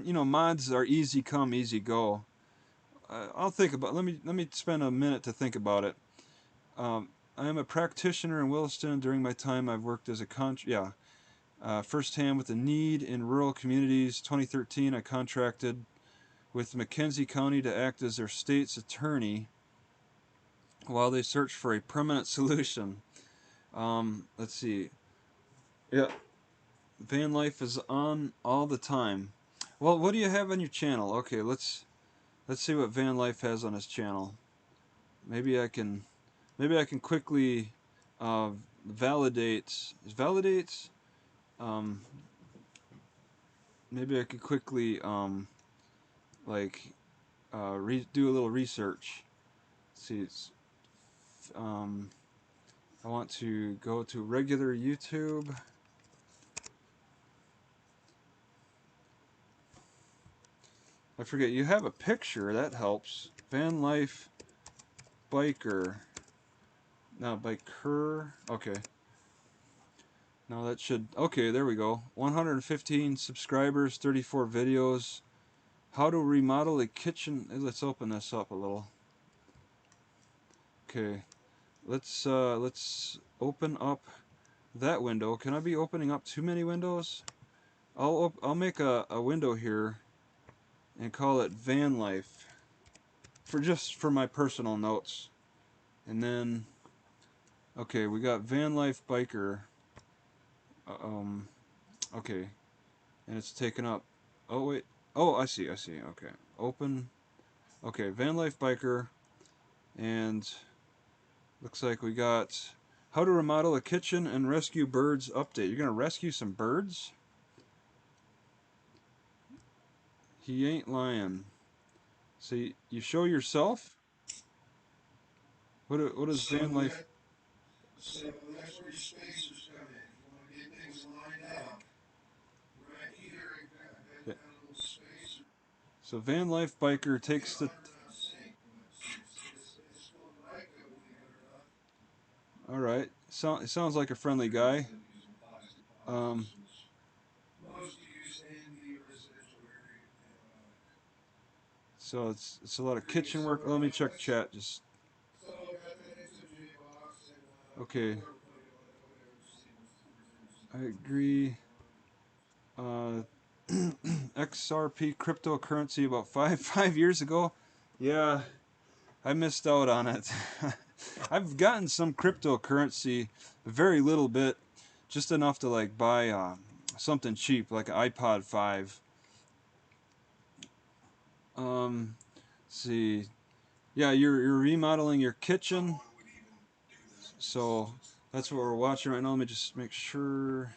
you know, mods are easy come, easy go. I'll think about. Let me spend a minute to think about it. I am a practitioner in Williston. During my time, I've worked as a firsthand with the need in rural communities. 2013, I contracted with McKenzie County to act as their state's attorney while they search for a permanent solution. Let's see. Yeah, van life is on all the time. Well, what do you have on your channel? Okay, let's see what van life has on his channel. Maybe I can quickly validate. Um, Maybe I could quickly do a little research. Let's see, I want to go to regular YouTube. I forget, you have a picture, that helps. Van Life Biker. Now, biker. Okay. Now that should. Okay, there we go. 115 subscribers, 34 videos. How to remodel a kitchen. Let's open this up a little. Okay. Let's open up that window. Can I be opening up too many windows? I'll make a window here and call it Van Life for my personal notes. And then okay, we got Van Life Biker. Okay. And it's taken up. Oh wait. Oh, I see. Okay. Open. Okay, Van Life Biker, and looks like we got how to remodel a kitchen and rescue birds update. You're gonna rescue some birds? He ain't lying. So you show yourself? What is van life? So that's where your spacers come in. If you want to get things lined up, right here, I've got a little spacer. So van life biker takes the. 100 knot sink, but it's going right, believe it or not. All right. It sounds like a friendly guy. Using plastic Um. bottles, which most use in the residential area. So it's a lot of Bring it kitchen work. somewhere Let me check else. chat. Just So I got that into a J box and okay. whoever put it on it, whatever, just see what's the difference. I agree. XRP cryptocurrency about five years ago. Yeah, I missed out on it. I've gotten some cryptocurrency, a very little bit, just enough to like buy something cheap like an iPod 5. Let's see. Yeah, you're remodeling your kitchen, so that's what we're watching right now. Let me just make sure.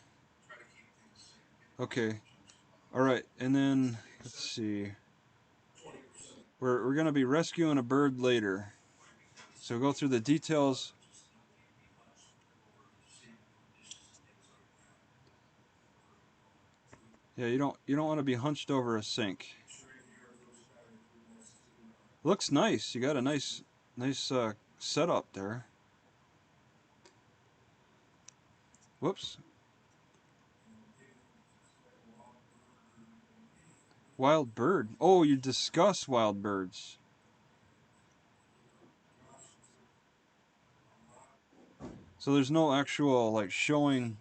Okay. All right, and then let's see. We're gonna be rescuing a bird later, so go through the details. Yeah, you don't want to be hunched over a sink. Looks nice. You got a nice setup there. Whoops. Wild bird. Oh, you discuss wild birds. So there's no actual like showing.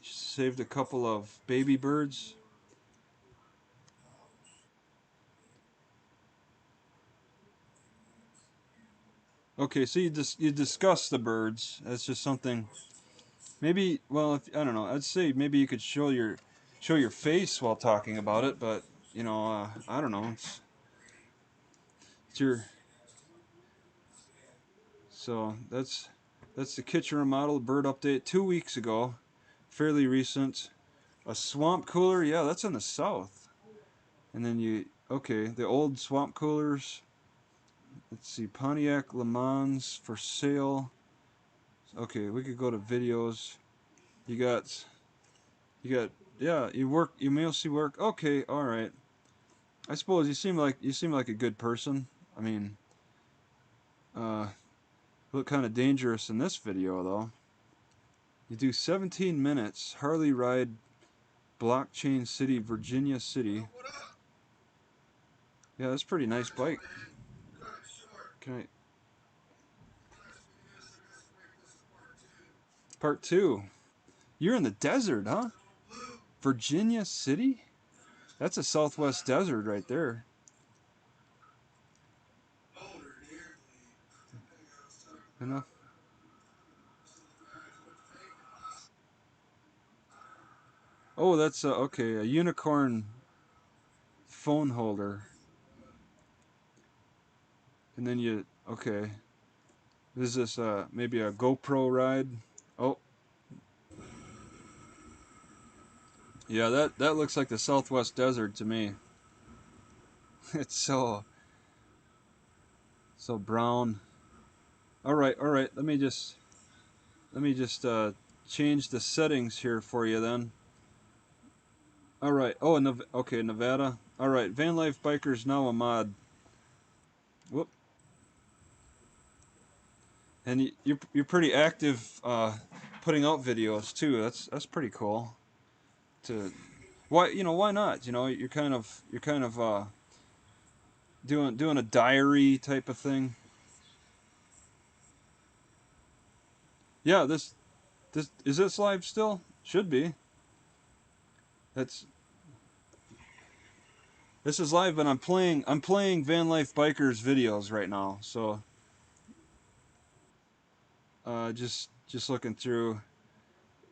Saved a couple of baby birds. Okay, so you discuss the birds. That's just something. Maybe well, if, I don't know. I'd say maybe you could show your face while talking about it, but I don't know. It's your so that's the kitchen remodel bird update 2 weeks ago, fairly recent. A swamp cooler, yeah, that's in the south. And then the old swamp coolers. Let's see, Pontiac Le Mans for sale. Okay, we could go to videos. You got, yeah, you mostly work. Okay, all right. I suppose you seem like a good person. I mean, uh, look kind of dangerous in this video though. You do 17 minutes Harley ride Blockchain City, Virginia City. Yeah, that's a pretty nice bike. Can I part two? You're in the desert, huh? Virginia City? That's a Southwest desert right there. Enough. Oh, that's okay. A unicorn phone holder. And then okay. Is this maybe a GoPro ride? Oh, yeah. That looks like the Southwest desert to me. It's so brown. All right. Let me just change the settings here for you then. All right. Oh, okay, Nevada. All right, Van Life Biker's now a mod. Whoop. And you're pretty active putting out videos too. That's pretty cool. To why not? You're kind of doing a diary type of thing. Yeah, this is this live still? Should be. That's This is live, but I'm playing Van Life Bikers videos right now. So just looking through.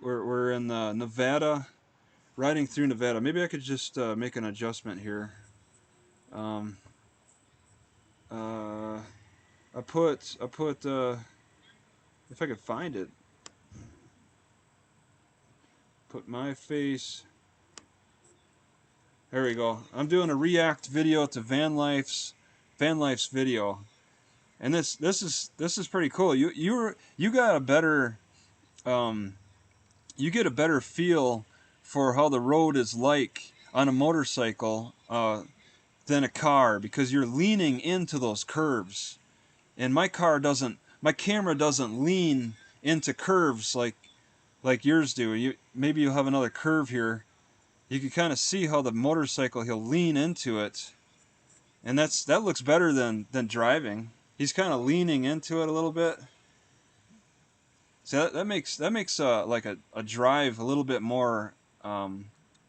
We're in Nevada, riding through Nevada. Maybe I could just make an adjustment here. Um, uh, I put if I could find it, put my face. There we go. I'm doing a react video to Van Life's video, and this is pretty cool. You got a better you get a better feel for how the road is like on a motorcycle than a car, because you're leaning into those curves, and my camera doesn't lean into curves like yours do. Maybe you'll have another curve here. You can kind of see how the motorcycle, he'll lean into it, and that looks better than driving. He's kind of leaning into it a little bit. So that makes like a drive a little bit more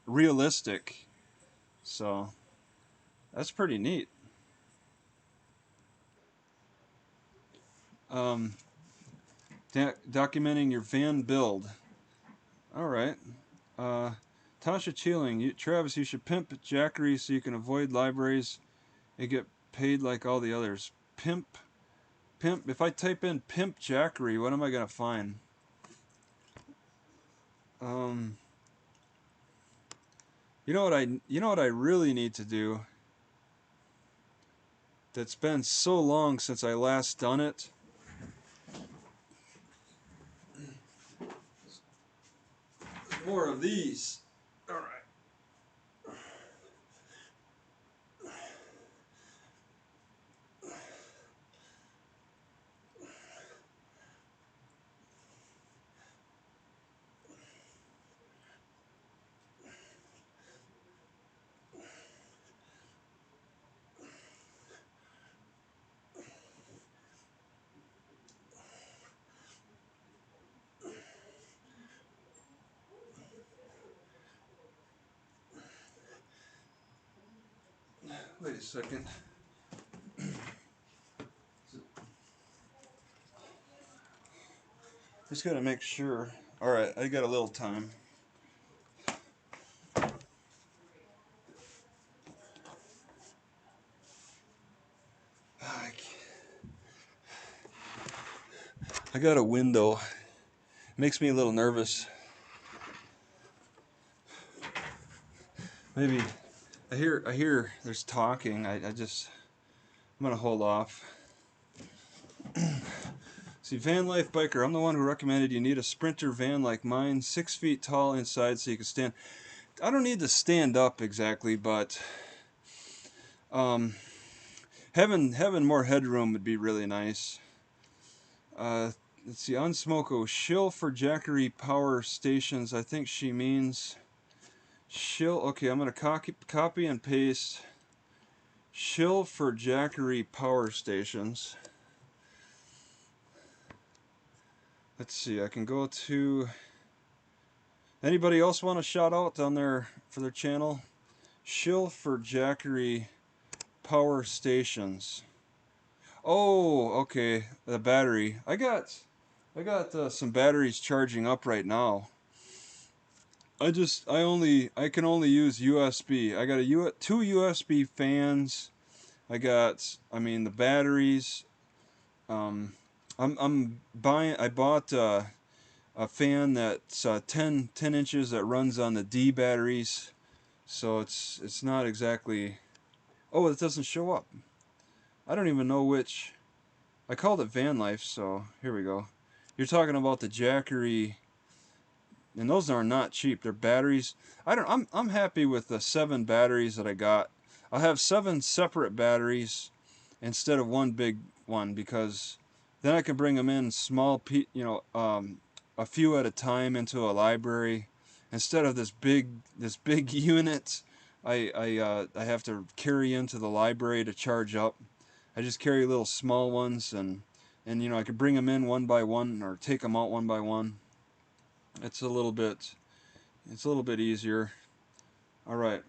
realistic. So that's pretty neat. Um, Documenting your van build. All right. Tasha Cheeling, Travis, you should pimp Jackery so you can avoid libraries and get paid like all the others. Pimp. If I type in pimp Jackery, what am I gonna find? Um, you know what I really need to do? That's been so long since I last done it. More of these. All right. Wait a second. Just gotta make sure. All right, I got a little time. I got a window. Makes me a little nervous. Maybe I hear there's talking. I'm gonna hold off. See, Van Life Biker, I'm the one who recommended you need a Sprinter van like mine, 6 feet tall inside so you can stand. I don't need to stand up exactly, but having more headroom would be really nice. Let's see, Unsmoko, shill for Jackery power stations. I think she means shill. Okay, I'm gonna copy and paste shill for Jackery power stations. Let's see, I can go to... Anybody else want a shout out on for their channel? Shill for Jackery power stations. Oh, okay, the battery. I got some batteries charging up right now. I can only use USB. I got two USB fans. I mean the batteries. I bought a fan that's 10 inches that runs on the D batteries, so it's not exactly. Oh, it doesn't show up. I don't even know which. I called it Van Life, so here we go. You're talking about the Jackery, and those are not cheap. They're batteries. I'm happy with the 7 batteries that I got. I'll have 7 separate batteries instead of one big one, because then I can bring them in small, a few at a time into a library, instead of this big unit. I have to carry into the library to charge up. I just carry little small ones, and I could bring them in one by one or take them out one by one. It's a little bit easier. All right.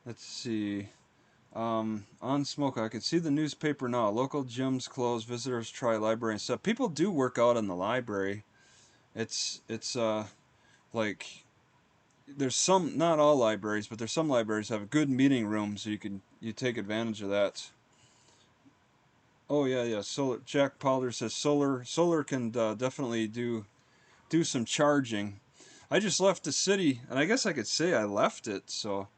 Let's see. On Smoke, I can see the newspaper now. Local gyms closed. Visitors try library and stuff. People do work out in the library. It's like there's some, not all libraries, but there's some libraries have a good meeting room, so you take advantage of that. Oh yeah. Solar. Jack Powder says solar can definitely do some charging. I just left the city, and I guess I could say I left it. So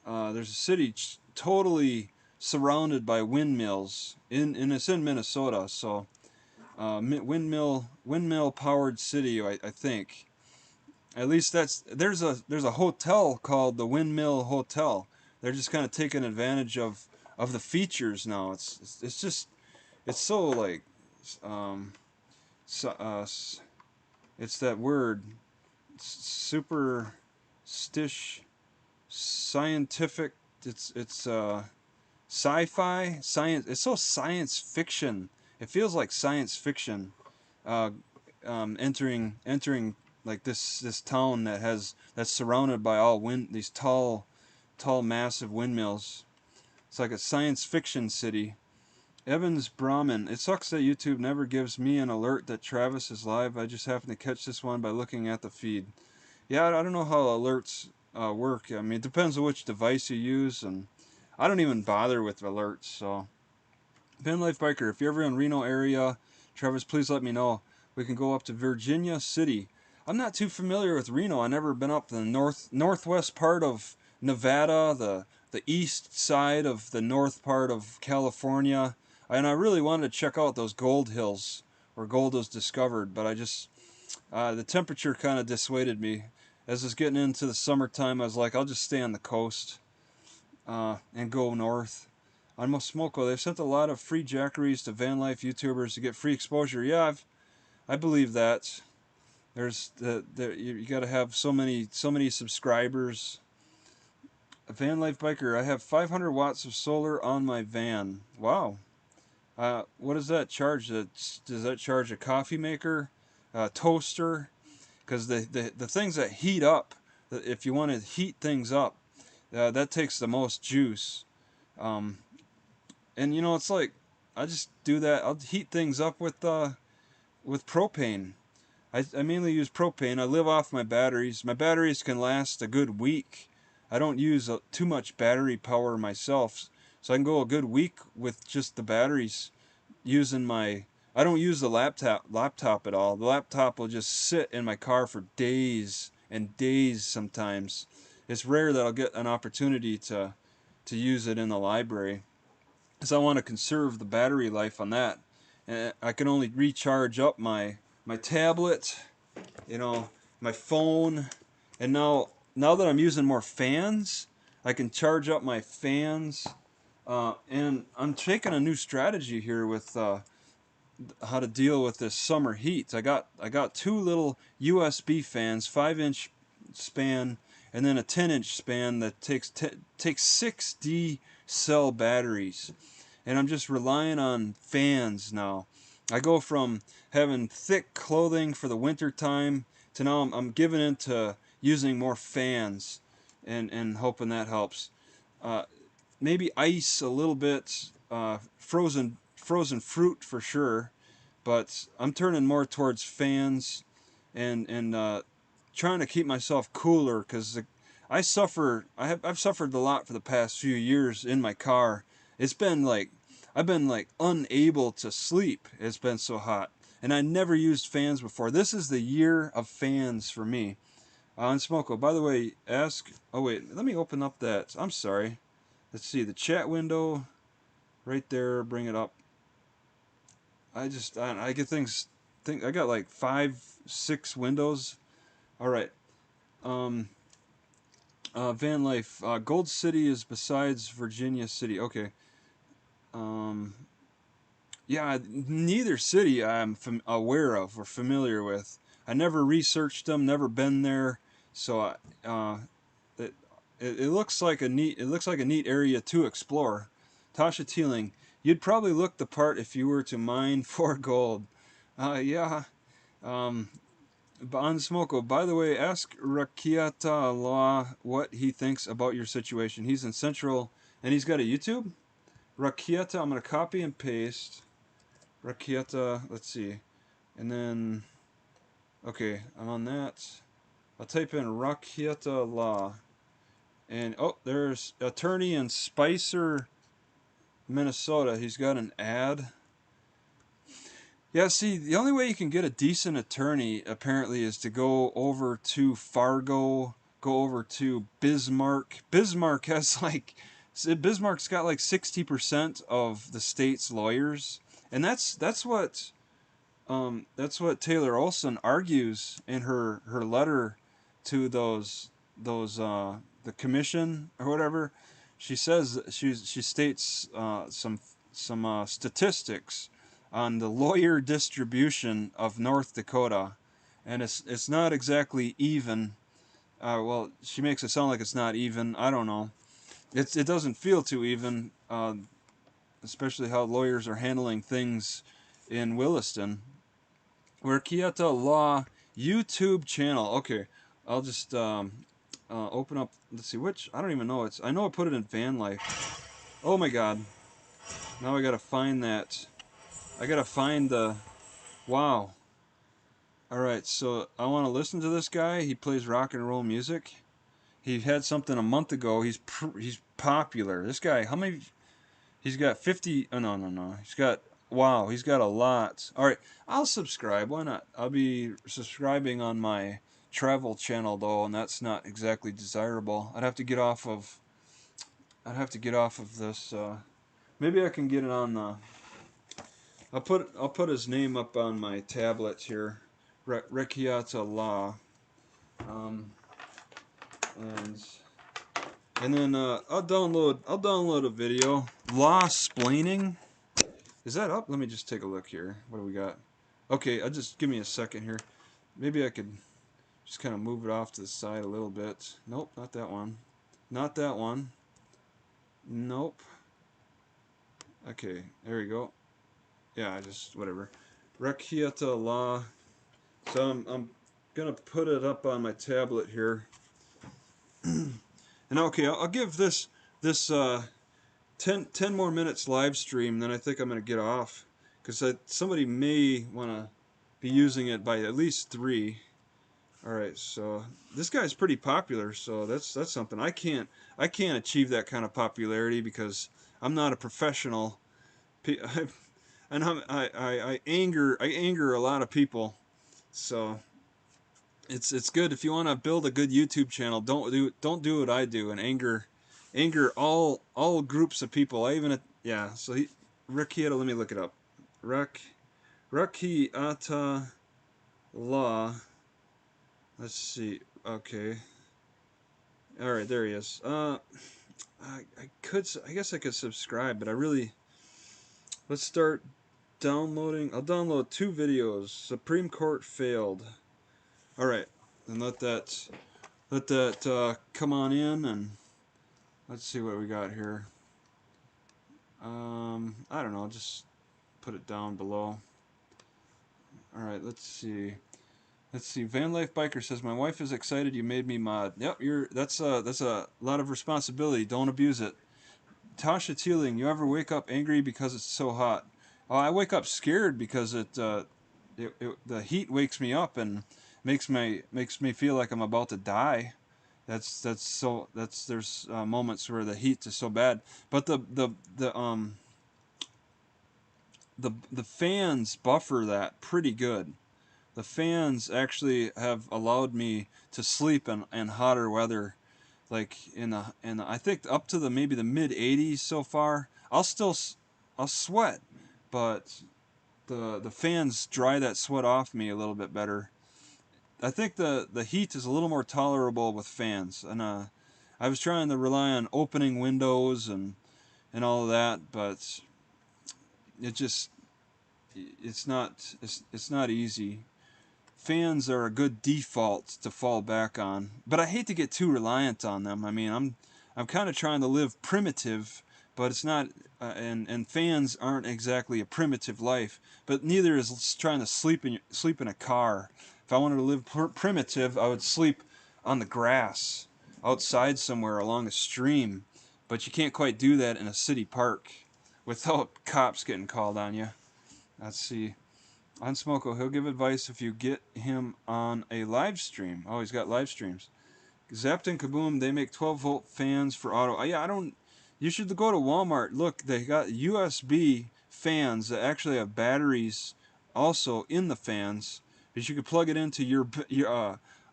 there's a city totally surrounded by windmills, and it's in Minnesota. So windmill powered city, I think. At least there's a hotel called the Windmill Hotel. They're just kind of taking advantage of the features now. It's just it's so like um so, it's that word super stish scientific. It's sci-fi science. It's so science fiction. It feels like science fiction. Uh, entering like this town that's surrounded by all these tall massive windmills. It's like a science fiction city. Evans Brahman. It sucks that YouTube never gives me an alert that Travis is live. I just happen to catch this one by looking at the feed. Yeah, I don't know how alerts work. I mean, it depends on which device you use, and I don't even bother with alerts. So, Van Life Biker, if you're ever in Reno area, Travis, please let me know. We can go up to Virginia City. I'm not too familiar with Reno. I never been up the northwest part of Nevada, the east side of the north part of California, and I really wanted to check out those gold hills where gold was discovered, but the temperature kind of dissuaded me. As it's getting into the summertime, I was like, I'll just stay on the coast and go north. On Mosmoko, they've sent a lot of free jackeries to van life YouTubers to get free exposure. Yeah, I believe that. There's you got to have so many subscribers. A van life biker. I have 500 watts of solar on my van. Wow. What does that charge? Does that charge a coffee maker, a toaster? Because the things that heat up, if you want to heat things up, that takes the most juice. Um, and it's like I just do that. I'll heat things up with propane. I mainly use propane. I live off my batteries. My batteries can last a good week. I don't use too much battery power myself, so I can go a good week with just the batteries using my. I don't use the laptop at all. The laptop will just sit in my car for days and days sometimes. It's rare that I'll get an opportunity to use it in the library, because I want to conserve the battery life on that. And I can only recharge up my tablet, you know, my phone, and now that I'm using more fans, I can charge up my fans. And I'm taking a new strategy here with how to deal with this summer heat. I got two little USB fans, 5-inch span, and then a 10-inch span that takes 6D cell batteries, and I'm just relying on fans now. I go from having thick clothing for the winter time to now I'm giving into using more fans, and hoping that helps. Uh, Maybe ice a little bit, frozen fruit for sure, but I'm turning more towards fans, and trying to keep myself cooler, because I've suffered a lot for the past few years in my car. It's been like I've been like unable to sleep. It's been so hot, and I never used fans before. This is the year of fans for me. And Smoko, by the way, ask. Oh wait, let me open up that. I'm sorry. Let's see the chat window right there. Bring it up. I get things. I got like 5, 6 windows. All right. Um. Van Life. Gold City is besides Virginia City. Okay. Um. Yeah. Neither city I'm aware of or familiar with. I never researched them. Never been there. So it, it looks like a neat area to explore. Tasha Teeling, you'd probably look the part if you were to mine for gold. Yeah. Um, on Smoko, by the way, ask Rakiata Law what he thinks about your situation. He's in Central, and he's got a YouTube. Rakiata, I'm gonna copy and paste. Rakiata, let's see, and then okay, I'm on that. I'll type in Rakiata Law. And oh, there's attorney in Spicer, Minnesota. He's got an ad. Yeah, see, the only way you can get a decent attorney apparently is to go over to Fargo, go over to Bismarck. Bismarck has like, Bismarck's got like 60% of the state's lawyers, and that's what Taylor Olson argues in her letter to the commission or whatever. She says she states some statistics on the lawyer distribution of North Dakota, and it's not exactly even. Well, she makes it sound like it's not even. I don't know. It doesn't feel too even, especially how lawyers are handling things in Williston. Where Kieta Law YouTube channel. Okay, I'll just open up. Let's see which. I don't even know. I know I put it in van life. Oh my god. Now I gotta find that. I gotta find the. Wow. Alright, so I want to listen to this guy. He plays rock and roll music. He had something a month ago. He's popular. This guy, how many? He's got 50. Oh, no. He's got. Wow, he's got a lot. Alright, I'll subscribe. Why not? I'll be subscribing on my travel channel, though, and that's not exactly desirable. I'd have to get off of. I'd have to get off of this. Maybe I can get it on the. I'll put his name up on my tablet here. Rekiata Law. Um, and then I'll download a video. Law splaining. Is that up? Let me just take a look here. What do we got? Okay, just give me a second here. Maybe I could just kind of move it off to the side a little bit. Nope, not that one. Not that one. Nope. Okay, there we go. Yeah, whatever. Rekiata Law. So I'm gonna put it up on my tablet here. And okay, I'll give this 10 more minutes live stream, then I think I'm going to get off. Because somebody may want to be using it by at least 3. Alright, so this guy's pretty popular, so that's something. I can't achieve that kind of popularity because I'm not a professional. And I anger a lot of people. So it's good if you want to build a good YouTube channel. Don't do what I do and anger all groups of people. Yeah. So Rekiata, let me look it up. Rekiata Law. Let's see. Okay. All right, there he is. I guess I could subscribe, but let's start downloading. I'll download 2 videos. Supreme Court failed. All right, and let that come on in, and let's see what we got here. I don't know, just put it down below. All right, let's see. Van Life Biker says, my wife is excited you made me mod. Yep, that's a lot of responsibility. Don't abuse it. Tasha Teeling, you ever wake up angry because it's so hot? Oh, I wake up scared because the heat wakes me up and makes me feel like I'm about to die. There's moments where the heat is so bad, but the fans buffer that pretty good. The fans actually have allowed me to sleep in hotter weather, like in the I think up to maybe the mid 80s so far. I'll sweat, but the fans dry that sweat off me a little bit better. I think the heat is a little more tolerable with fans, and I was trying to rely on opening windows and all of that, but it's not easy. Fans are a good default to fall back on, but I hate to get too reliant on them. I mean, I'm kind of trying to live primitive, but it's not, and fans aren't exactly a primitive life, but neither is trying to sleep in a car. If I wanted to live primitive, I would sleep on the grass outside somewhere along a stream, but you can't quite do that in a city park without cops getting called on you. Let's see. On Smoko, he'll give advice if you get him on a live stream. Oh, he's got live streams. Zapped and Kaboom, they make 12-volt fans for auto. Yeah, you should go to Walmart. Look, they got USB fans that actually have batteries also in the fans. But you could plug it into your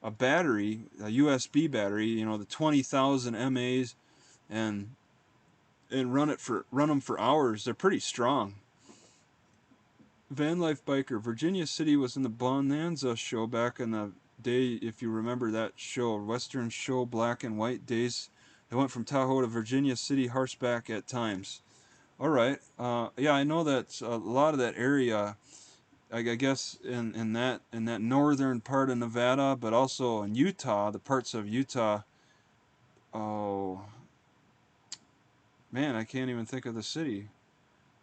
a battery, a USB battery, you know, the 20,000 mAs, and run them for hours. They're pretty strong. Van Life Biker, Virginia City was in the Bonanza show back in the day, if you remember that show, Western show, black and white days. They went from Tahoe to Virginia City horseback at times. All right. Yeah, I know that a lot of that area, I guess in that northern part of Nevada, but also in Utah, the parts of Utah. Oh man, I can't even think of the city.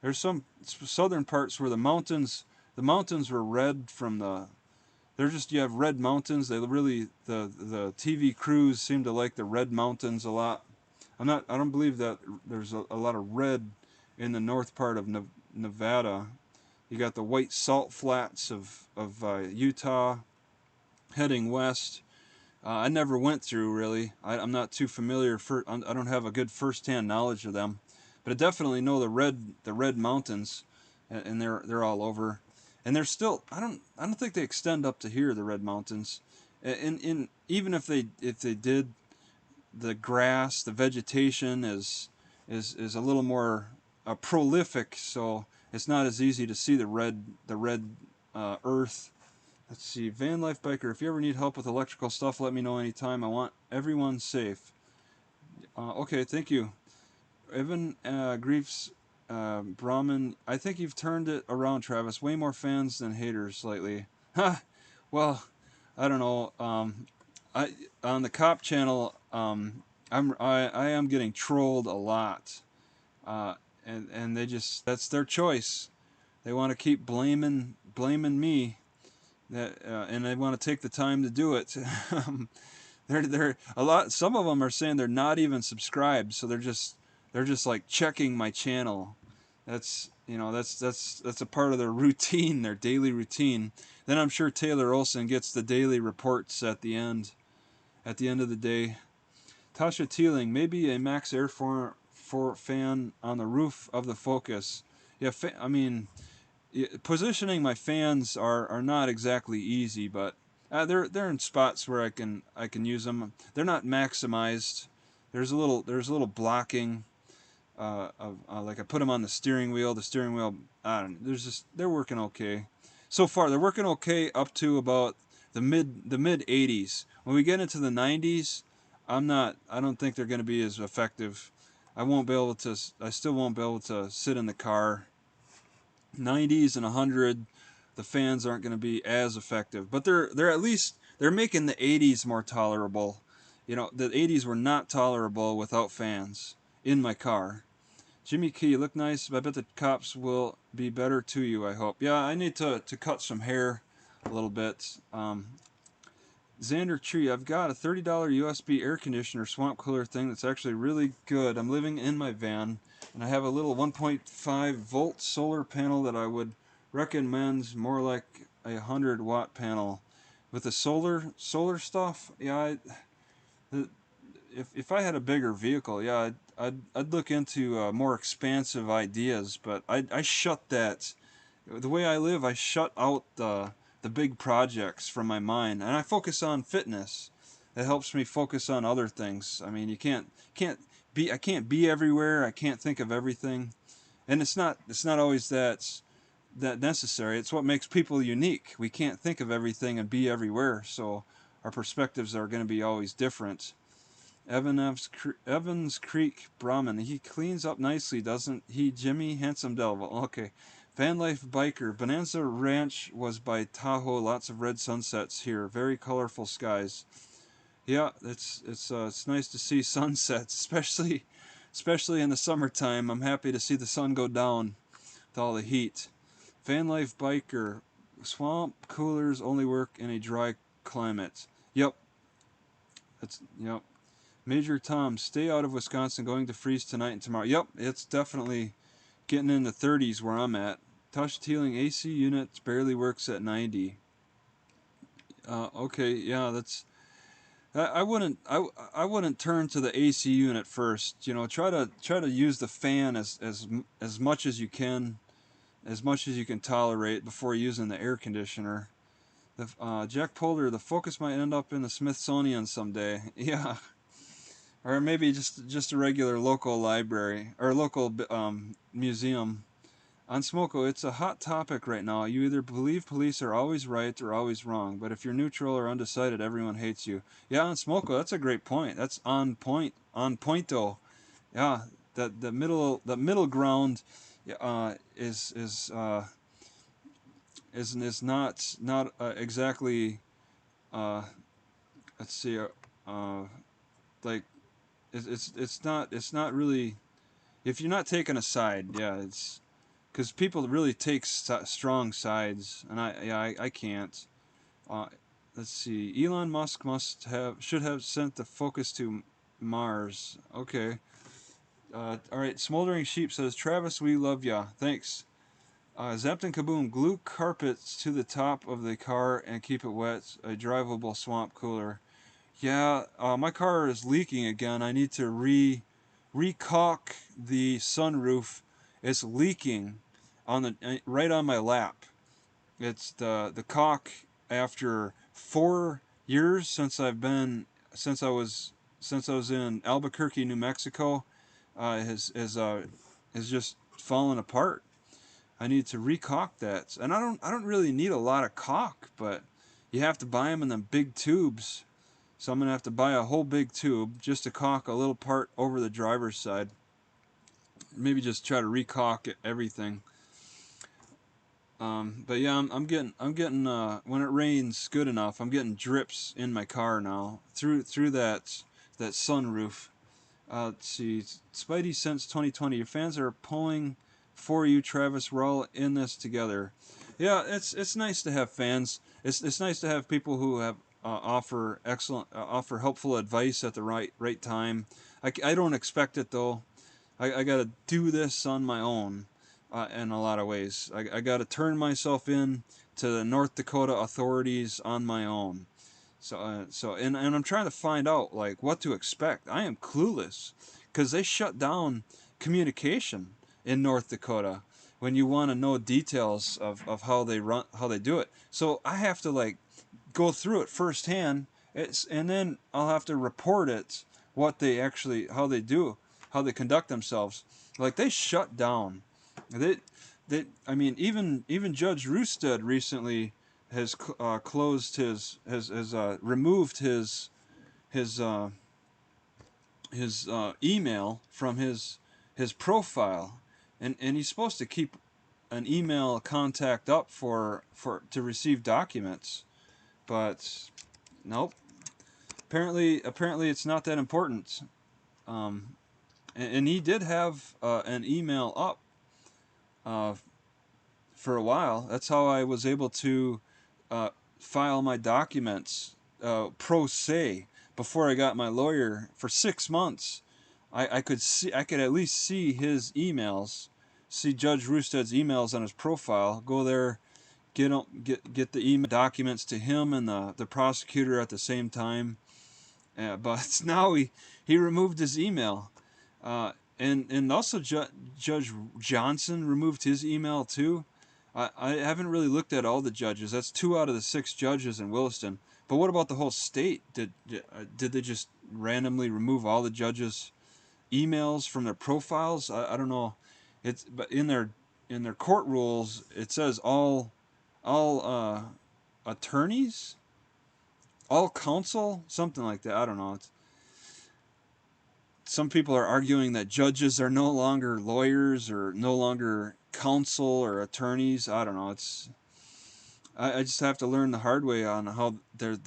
There's some southern parts where the mountains were red from the. They're just you have red mountains. They really the TV crews seem to like the red mountains a lot. I don't believe that there's a lot of red in the north part of Nevada. You got the white salt flats of Utah heading west. I never went through really. I'm not too familiar. I don't have a good first-hand knowledge of them, but I definitely know the red mountains, and they're all over, and they're still. I don't think they extend up to here. The red mountains, in even if they did, the grass, the vegetation is a little more prolific, so it's not as easy to see the red earth. Let's see, Van Life Biker, if you ever need help with electrical stuff, let me know anytime. I want everyone safe. Okay, thank you. Evan Griefs Brahmin, I think you've turned it around, Travis. Way more fans than haters lately. Ha! Well, I don't know. I on the Cop channel, I am getting trolled a lot, uh, and they just that's their choice. They want to keep blaming me that and they want to take the time to do it. They're a lot. Some of them are saying they're not even subscribed, so they're just like checking my channel. That's that's a part of their routine, their daily routine. Then I'm sure Taylor Olson gets the daily reports at the end of the day. Tasha Teeling, maybe a Max Air for fan on the roof of the Focus. Yeah, I mean, positioning my fans are not exactly easy, but they're in spots where I can use them. They're not maximized. There's a little blocking. Like I put them on the steering wheel. The steering wheel. I don't. There's just they're working okay. So far, they're working okay up to about the mid 80s. When we get into the 90s, I don't think they're going to be as effective. I won't be able to. I still won't be able to sit in the car 90s and 100, the fans aren't going to be as effective. But they're at least they're making the 80s more tolerable. You know, the 80s were not tolerable without fans in my car. Jimmy Key, you look nice. I bet the cops will be better to you, I hope. Yeah, I need to cut some hair a little bit. Xander Tree, I've got a $30 USB air conditioner swamp cooler thing that's actually really good. I'm living in my van, and I have a little 1.5 volt solar panel that I would recommend more like a 100-watt panel. With the solar stuff, yeah, if I had a bigger vehicle, yeah, I'd look into more expansive ideas. But I shut that. The way I live, I shut out the big projects from my mind, and I focus on fitness. It helps me focus on other things. I mean, you I can't be everywhere. I can't think of everything, and it's not always that necessary. It's what makes people unique. We can't think of everything and be everywhere, so our perspectives are going to be always different. Evans Creek Brahmin. He cleans up nicely, doesn't he, Jimmy? Handsome Devil. Okay. Van Life Biker. Bonanza Ranch was by Tahoe. Lots of red sunsets here. Very colorful skies. Yeah, it's nice to see sunsets, especially in the summertime. I'm happy to see the sun go down with all the heat. Van Life Biker. Swamp coolers only work in a dry climate. Yep. Yep. Major Tom, stay out of Wisconsin, going to freeze tonight and tomorrow. Yep, it's definitely getting in the 30s where I'm at. Touch Teeling AC unit barely works at 90. Okay, yeah, that's. I wouldn't turn to the AC unit first. You know, try to use the fan as much as you can, as much as you can tolerate before using the air conditioner. Jack Polder, the focus might end up in the Smithsonian someday. Yeah, or maybe just a regular local library or local museum. On Smoko, it's a hot topic right now. You either believe police are always right or always wrong, but if you're neutral or undecided, everyone hates you. Yeah, on Smoko, that's a great point. That's on point. On pointo. Yeah, the middle ground is not exactly uh, let's see like it's not really, if you're not taking a side. Yeah, it's because people really take strong sides, and I can't. Uh, let's see. Elon Musk should have sent the focus to Mars. Okay. All right. Smoldering Sheep says, Travis, we love ya. Thanks. Zapped and Kaboom, glue carpets to the top of the car and keep it wet. A drivable swamp cooler. Yeah, my car is leaking again. I need to recaulk the sunroof. It's leaking on the right on my lap. It's the caulk after 4 years since I was since I was in Albuquerque, New Mexico, has just fallen apart. I need to recaulk that, and I don't really need a lot of caulk, but you have to buy them in them big tubes. So I'm gonna have to buy a whole big tube just to caulk a little part over the driver's side. Maybe just try to recaulk everything. But yeah, I'm getting when it rains good enough, I'm getting drips in my car now through that sunroof. Let's see, Spidey since 2020. Your fans are pulling for you, Travis. We're all in this together. Yeah, it's nice to have fans. It's nice to have people who have offer helpful advice at the right time. I don't expect it though. I got to do this on my own in a lot of ways. I got to turn myself in to the North Dakota authorities on my own. And I'm trying to find out like what to expect. I am clueless because they shut down communication in North Dakota when you want to know details of how they do it. So I have to like go through it firsthand. And then I'll have to report it, what they actually how they conduct themselves. Like they shut down. I mean, even Judge Roosted recently has closed has removed his uh, his email from his profile, and he's supposed to keep an email contact up for to receive documents, but nope. Apparently it's not that important. Um, and he did have an email up uh, for a while. That's how I was able to uh, file my documents pro se before I got my lawyer for 6 months. I could at least see his emails, see Judge Roosted's emails on his profile. Go there, get the email documents to him and the prosecutor at the same time. But now he removed his email. And also Judge Johnson removed his email too. I haven't really looked at all the judges. That's 2 out of the 6 judges in Williston. But what about the whole state? Did they just randomly remove all the judges' emails from their profiles? I don't know. But in their court rules it says all attorneys, all counsel, something like that. I don't know. Some people are arguing that judges are no longer lawyers or no longer counsel or attorneys. I don't know. I just have to learn the hard way on how the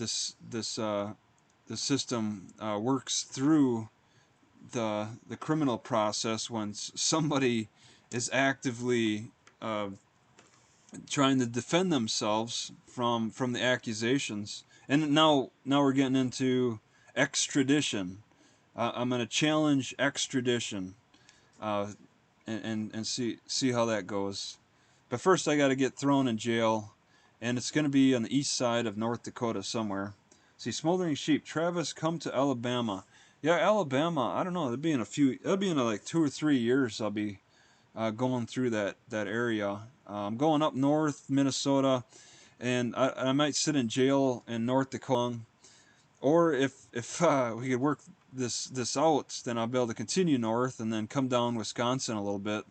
system works through the criminal process when somebody is actively trying to defend themselves from the accusations. And now we're getting into extradition. I'm going to challenge extradition, uh, and see how that goes. But first, I got to get thrown in jail, and it's going to be on the east side of North Dakota somewhere. See, Smoldering Sheep, Travis, come to Alabama. Yeah, Alabama. I don't know. It'll be in like 2 or 3 years. I'll be going through that area. I'm going up north, Minnesota, and I might sit in jail in North Dakota. Or if we could work this out, then I'll be able to continue north and then come down Wisconsin a little bit.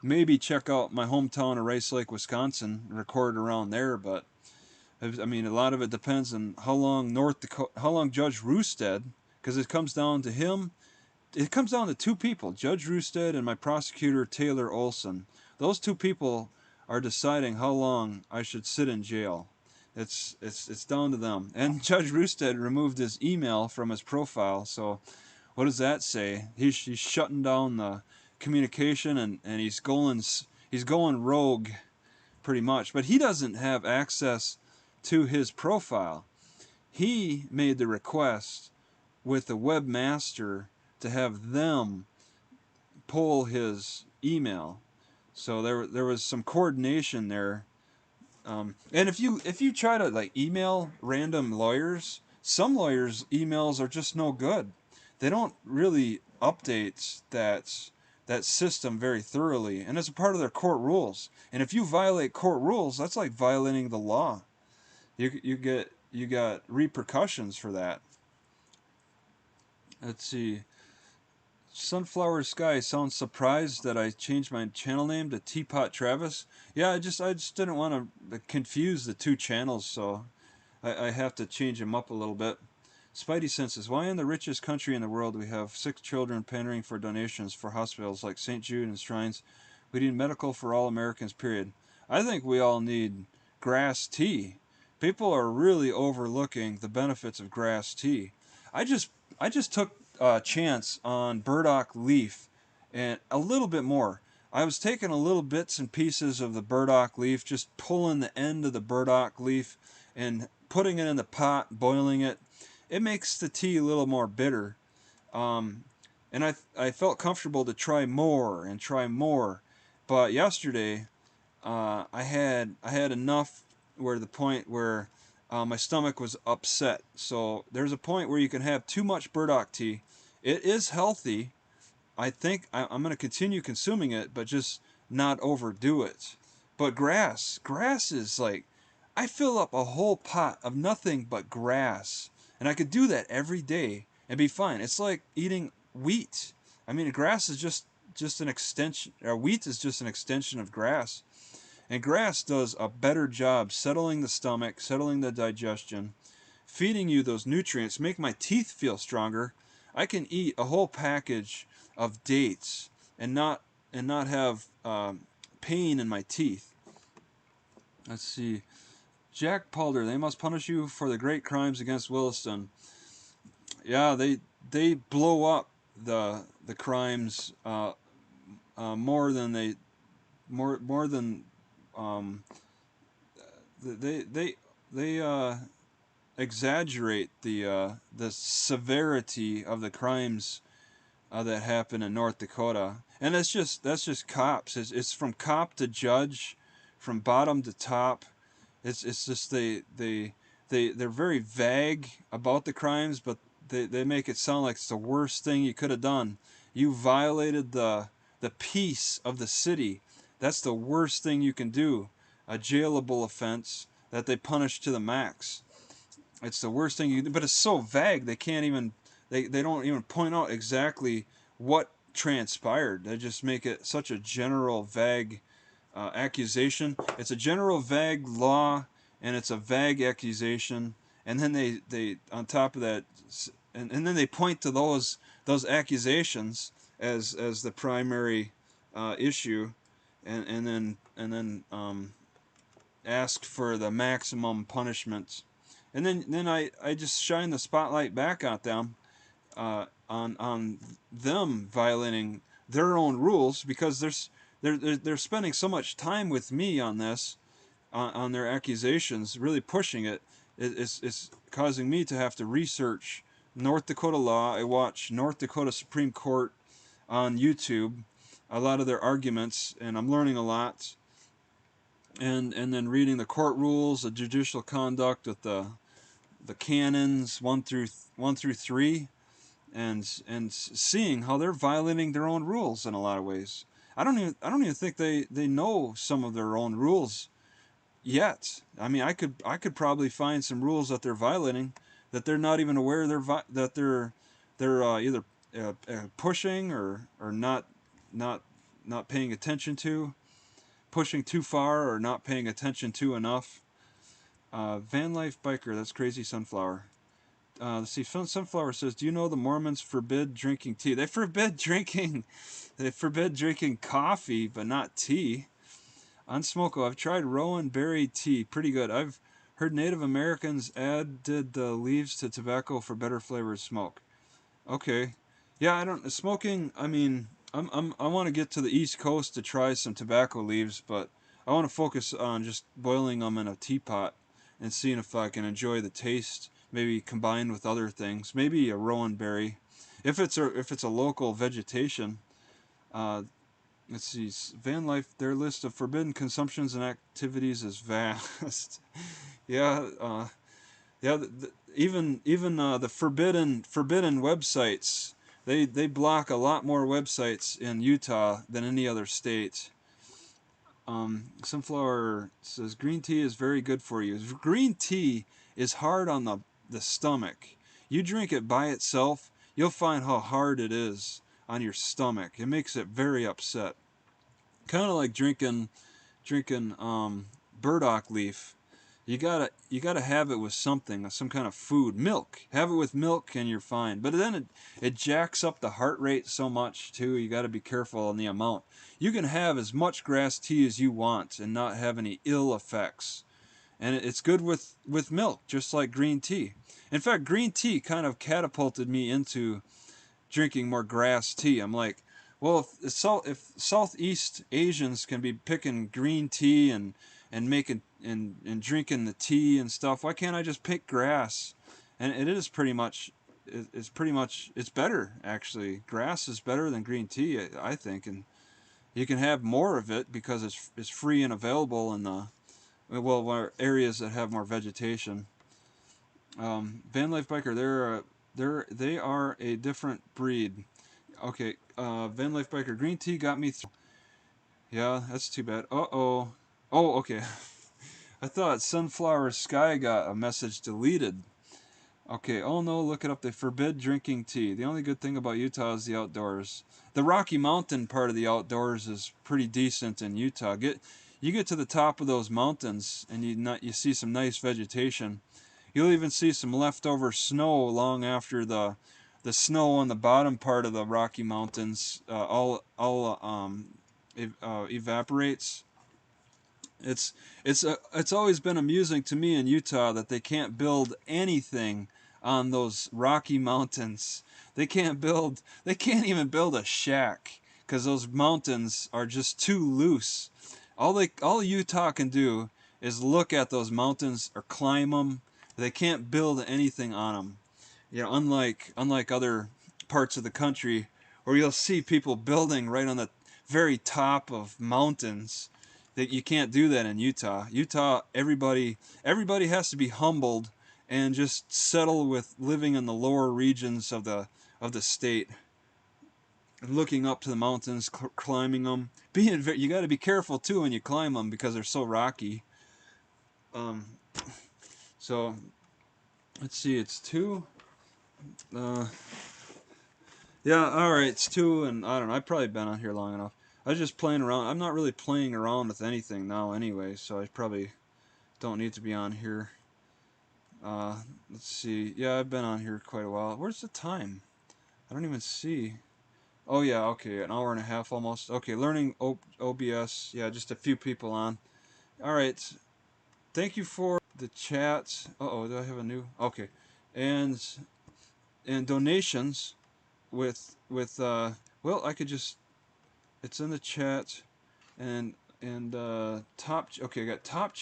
Maybe check out my hometown of Rice Lake, Wisconsin, and record around there. But I mean, a lot of it depends on how long how long Judge Roosted, because it comes down to him. It comes down to two people, Judge Roosted and my prosecutor Taylor Olson. Those two people are deciding how long I should sit in jail. It's down to them. And Judge Roosted removed his email from his profile, so what does that say? He's shutting down the communication, and he's going rogue pretty much. But he doesn't have access to his profile. He made the request with the webmaster to have them pull his email. So there was some coordination there. And if you try to like email random lawyers, some lawyers' emails are just no good. They don't really update that system very thoroughly, and it's a part of their court rules. And if you violate court rules, that's like violating the law. You got repercussions for that. Let's see. Sunflower Sky sounds surprised that I changed my channel name to Teapot Travis. Yeah, I just didn't want to confuse the two channels, so I have to change them up a little bit. Spidey senses. Why in the richest country in the world we have 6 children pandering for donations for hospitals like St. Jude and Shrines? We need medical for all Americans, period. I think we all need grass tea. People are really overlooking the benefits of grass tea. I just took a chance on burdock leaf and a little bit more. I was taking a little bits and pieces of the burdock leaf, just pulling the end of the burdock leaf and putting it in the pot, boiling it. It makes the tea a little more bitter. And I felt comfortable to try more and try more. But yesterday, I had enough where the point where my stomach was upset. So there's a point where you can have too much burdock tea. It is healthy. I think I'm going to continue consuming it, but just not overdo it. But grass is like, I fill up a whole pot of nothing but grass, and I could do that every day and be fine. It's like eating wheat. I mean, grass is just an extension, or wheat is just an extension of grass. And grass does a better job settling the stomach, settling the digestion, feeding you those nutrients, make my teeth feel stronger. I can eat a whole package of dates and not have pain in my teeth. Let's see. Jack Palder, they must punish you for the great crimes against Williston. Yeah, they blow up the crimes more than they more than they exaggerate the severity of the crimes that happen in North Dakota, and that's just cops. It's from cop to judge, from bottom to top. It's just they're very vague about the crimes, but they make it sound like it's the worst thing you could have done. You violated the peace of the city. That's the worst thing you can do. A jailable offense that they punish to the max. It's the worst thing you can do, but it's so vague they can't even they don't even point out exactly what transpired. They just make it such a general vague accusation. It's a general vague law, and it's a vague accusation, and then they on top of that, and then they point to those accusations as the primary issue, and then ask for the maximum punishment, and then I just shine the spotlight back at them on them violating their own rules, because they're spending so much time with me on this, on their accusations, really pushing it. It's causing me to have to research North Dakota law. I watch North Dakota Supreme Court on YouTube, a lot of their arguments, and I'm learning a lot. And then reading the court rules, the judicial conduct with the canons 1 through 3, and seeing how they're violating their own rules in a lot of ways. I don't even think they know some of their own rules yet. I mean, I could probably find some rules that they're violating, that they're not even aware that they're either pushing or not not paying attention to, pushing too far or not paying attention to enough. Van Life Biker, that's crazy sunflower. Let's see, Sunflower says, "Do you know the Mormons forbid drinking tea? They forbid drinking, they forbid drinking coffee, but not tea." On Smoko, I've tried Rowan berry tea, pretty good. I've heard Native Americans added the leaves to tobacco for better flavored smoke. Okay, yeah, I don't smoking. I mean, I want to get to the East Coast to try some tobacco leaves, but I want to focus on just boiling them in a teapot and seeing if I can enjoy the taste. Maybe combined with other things. Maybe a rowan berry, if it's a local vegetation. Uh, let's see, Van Life. Their list of forbidden consumptions and activities is vast. Yeah, yeah. Even the forbidden websites. They block a lot more websites in Utah than any other state. Sunflower says green tea is very good for you. Green tea is hard on the stomach. You drink it by itself, you'll find how hard it is on your stomach. It makes it very upset. Kind of like drinking burdock leaf. You gotta have it with something, some kind of food, milk. Have it with milk and you're fine. But then it jacks up the heart rate so much too. You gotta be careful on the amount. You can have as much grass tea as you want and not have any ill effects. And it's good with milk, just like green tea. In fact, green tea kind of catapulted me into drinking more grass tea. I'm like, well, if Southeast Asians can be picking green tea and making and drinking the tea and stuff, why can't I just pick grass? And it is pretty much it's better actually. Grass is better than green tea, I think, and you can have more of it because it's free and available in the areas that have more vegetation. Van Life Biker, they are a different breed. Okay, Van Life Biker, green tea got me. Yeah, that's too bad. Uh-oh. Oh, okay. I thought Sunflower Sky got a message deleted. Okay, oh no, look it up. They forbid drinking tea. The only good thing about Utah is the outdoors. The Rocky Mountain part of the outdoors is pretty decent in Utah. You get to the top of those mountains and you see some nice vegetation. You'll even see some leftover snow long after the snow on the bottom part of the Rocky Mountains evaporates. It's always been amusing to me in Utah that they can't build anything on those Rocky Mountains. They can't even build a shack because those mountains are just too loose. All Utah can do is look at those mountains or climb them. They can't build anything on them. You know, unlike other parts of the country where you'll see people building right on the very top of mountains. That you can't do that in Utah. Utah, everybody has to be humbled and just settle with living in the lower regions of the state, looking up to the mountains, climbing them. You got to be careful too when you climb them because they're so rocky. Um, so let's see, it's 2. Yeah, all right, it's 2, and I don't know. I've probably been on here long enough. I was just playing around. I'm not really playing around with anything now, anyway, so I probably don't need to be on here. Let's see. Yeah, I've been on here quite a while. Where's the time? I don't even see. Oh yeah, okay, an hour and a half almost. Okay, learning OBS. Yeah, just a few people on. All right. Thank you for the chat. Uh-oh, do I have a new? Okay, and donations with well, I could just. It's in the chat, and top. Okay, I got top.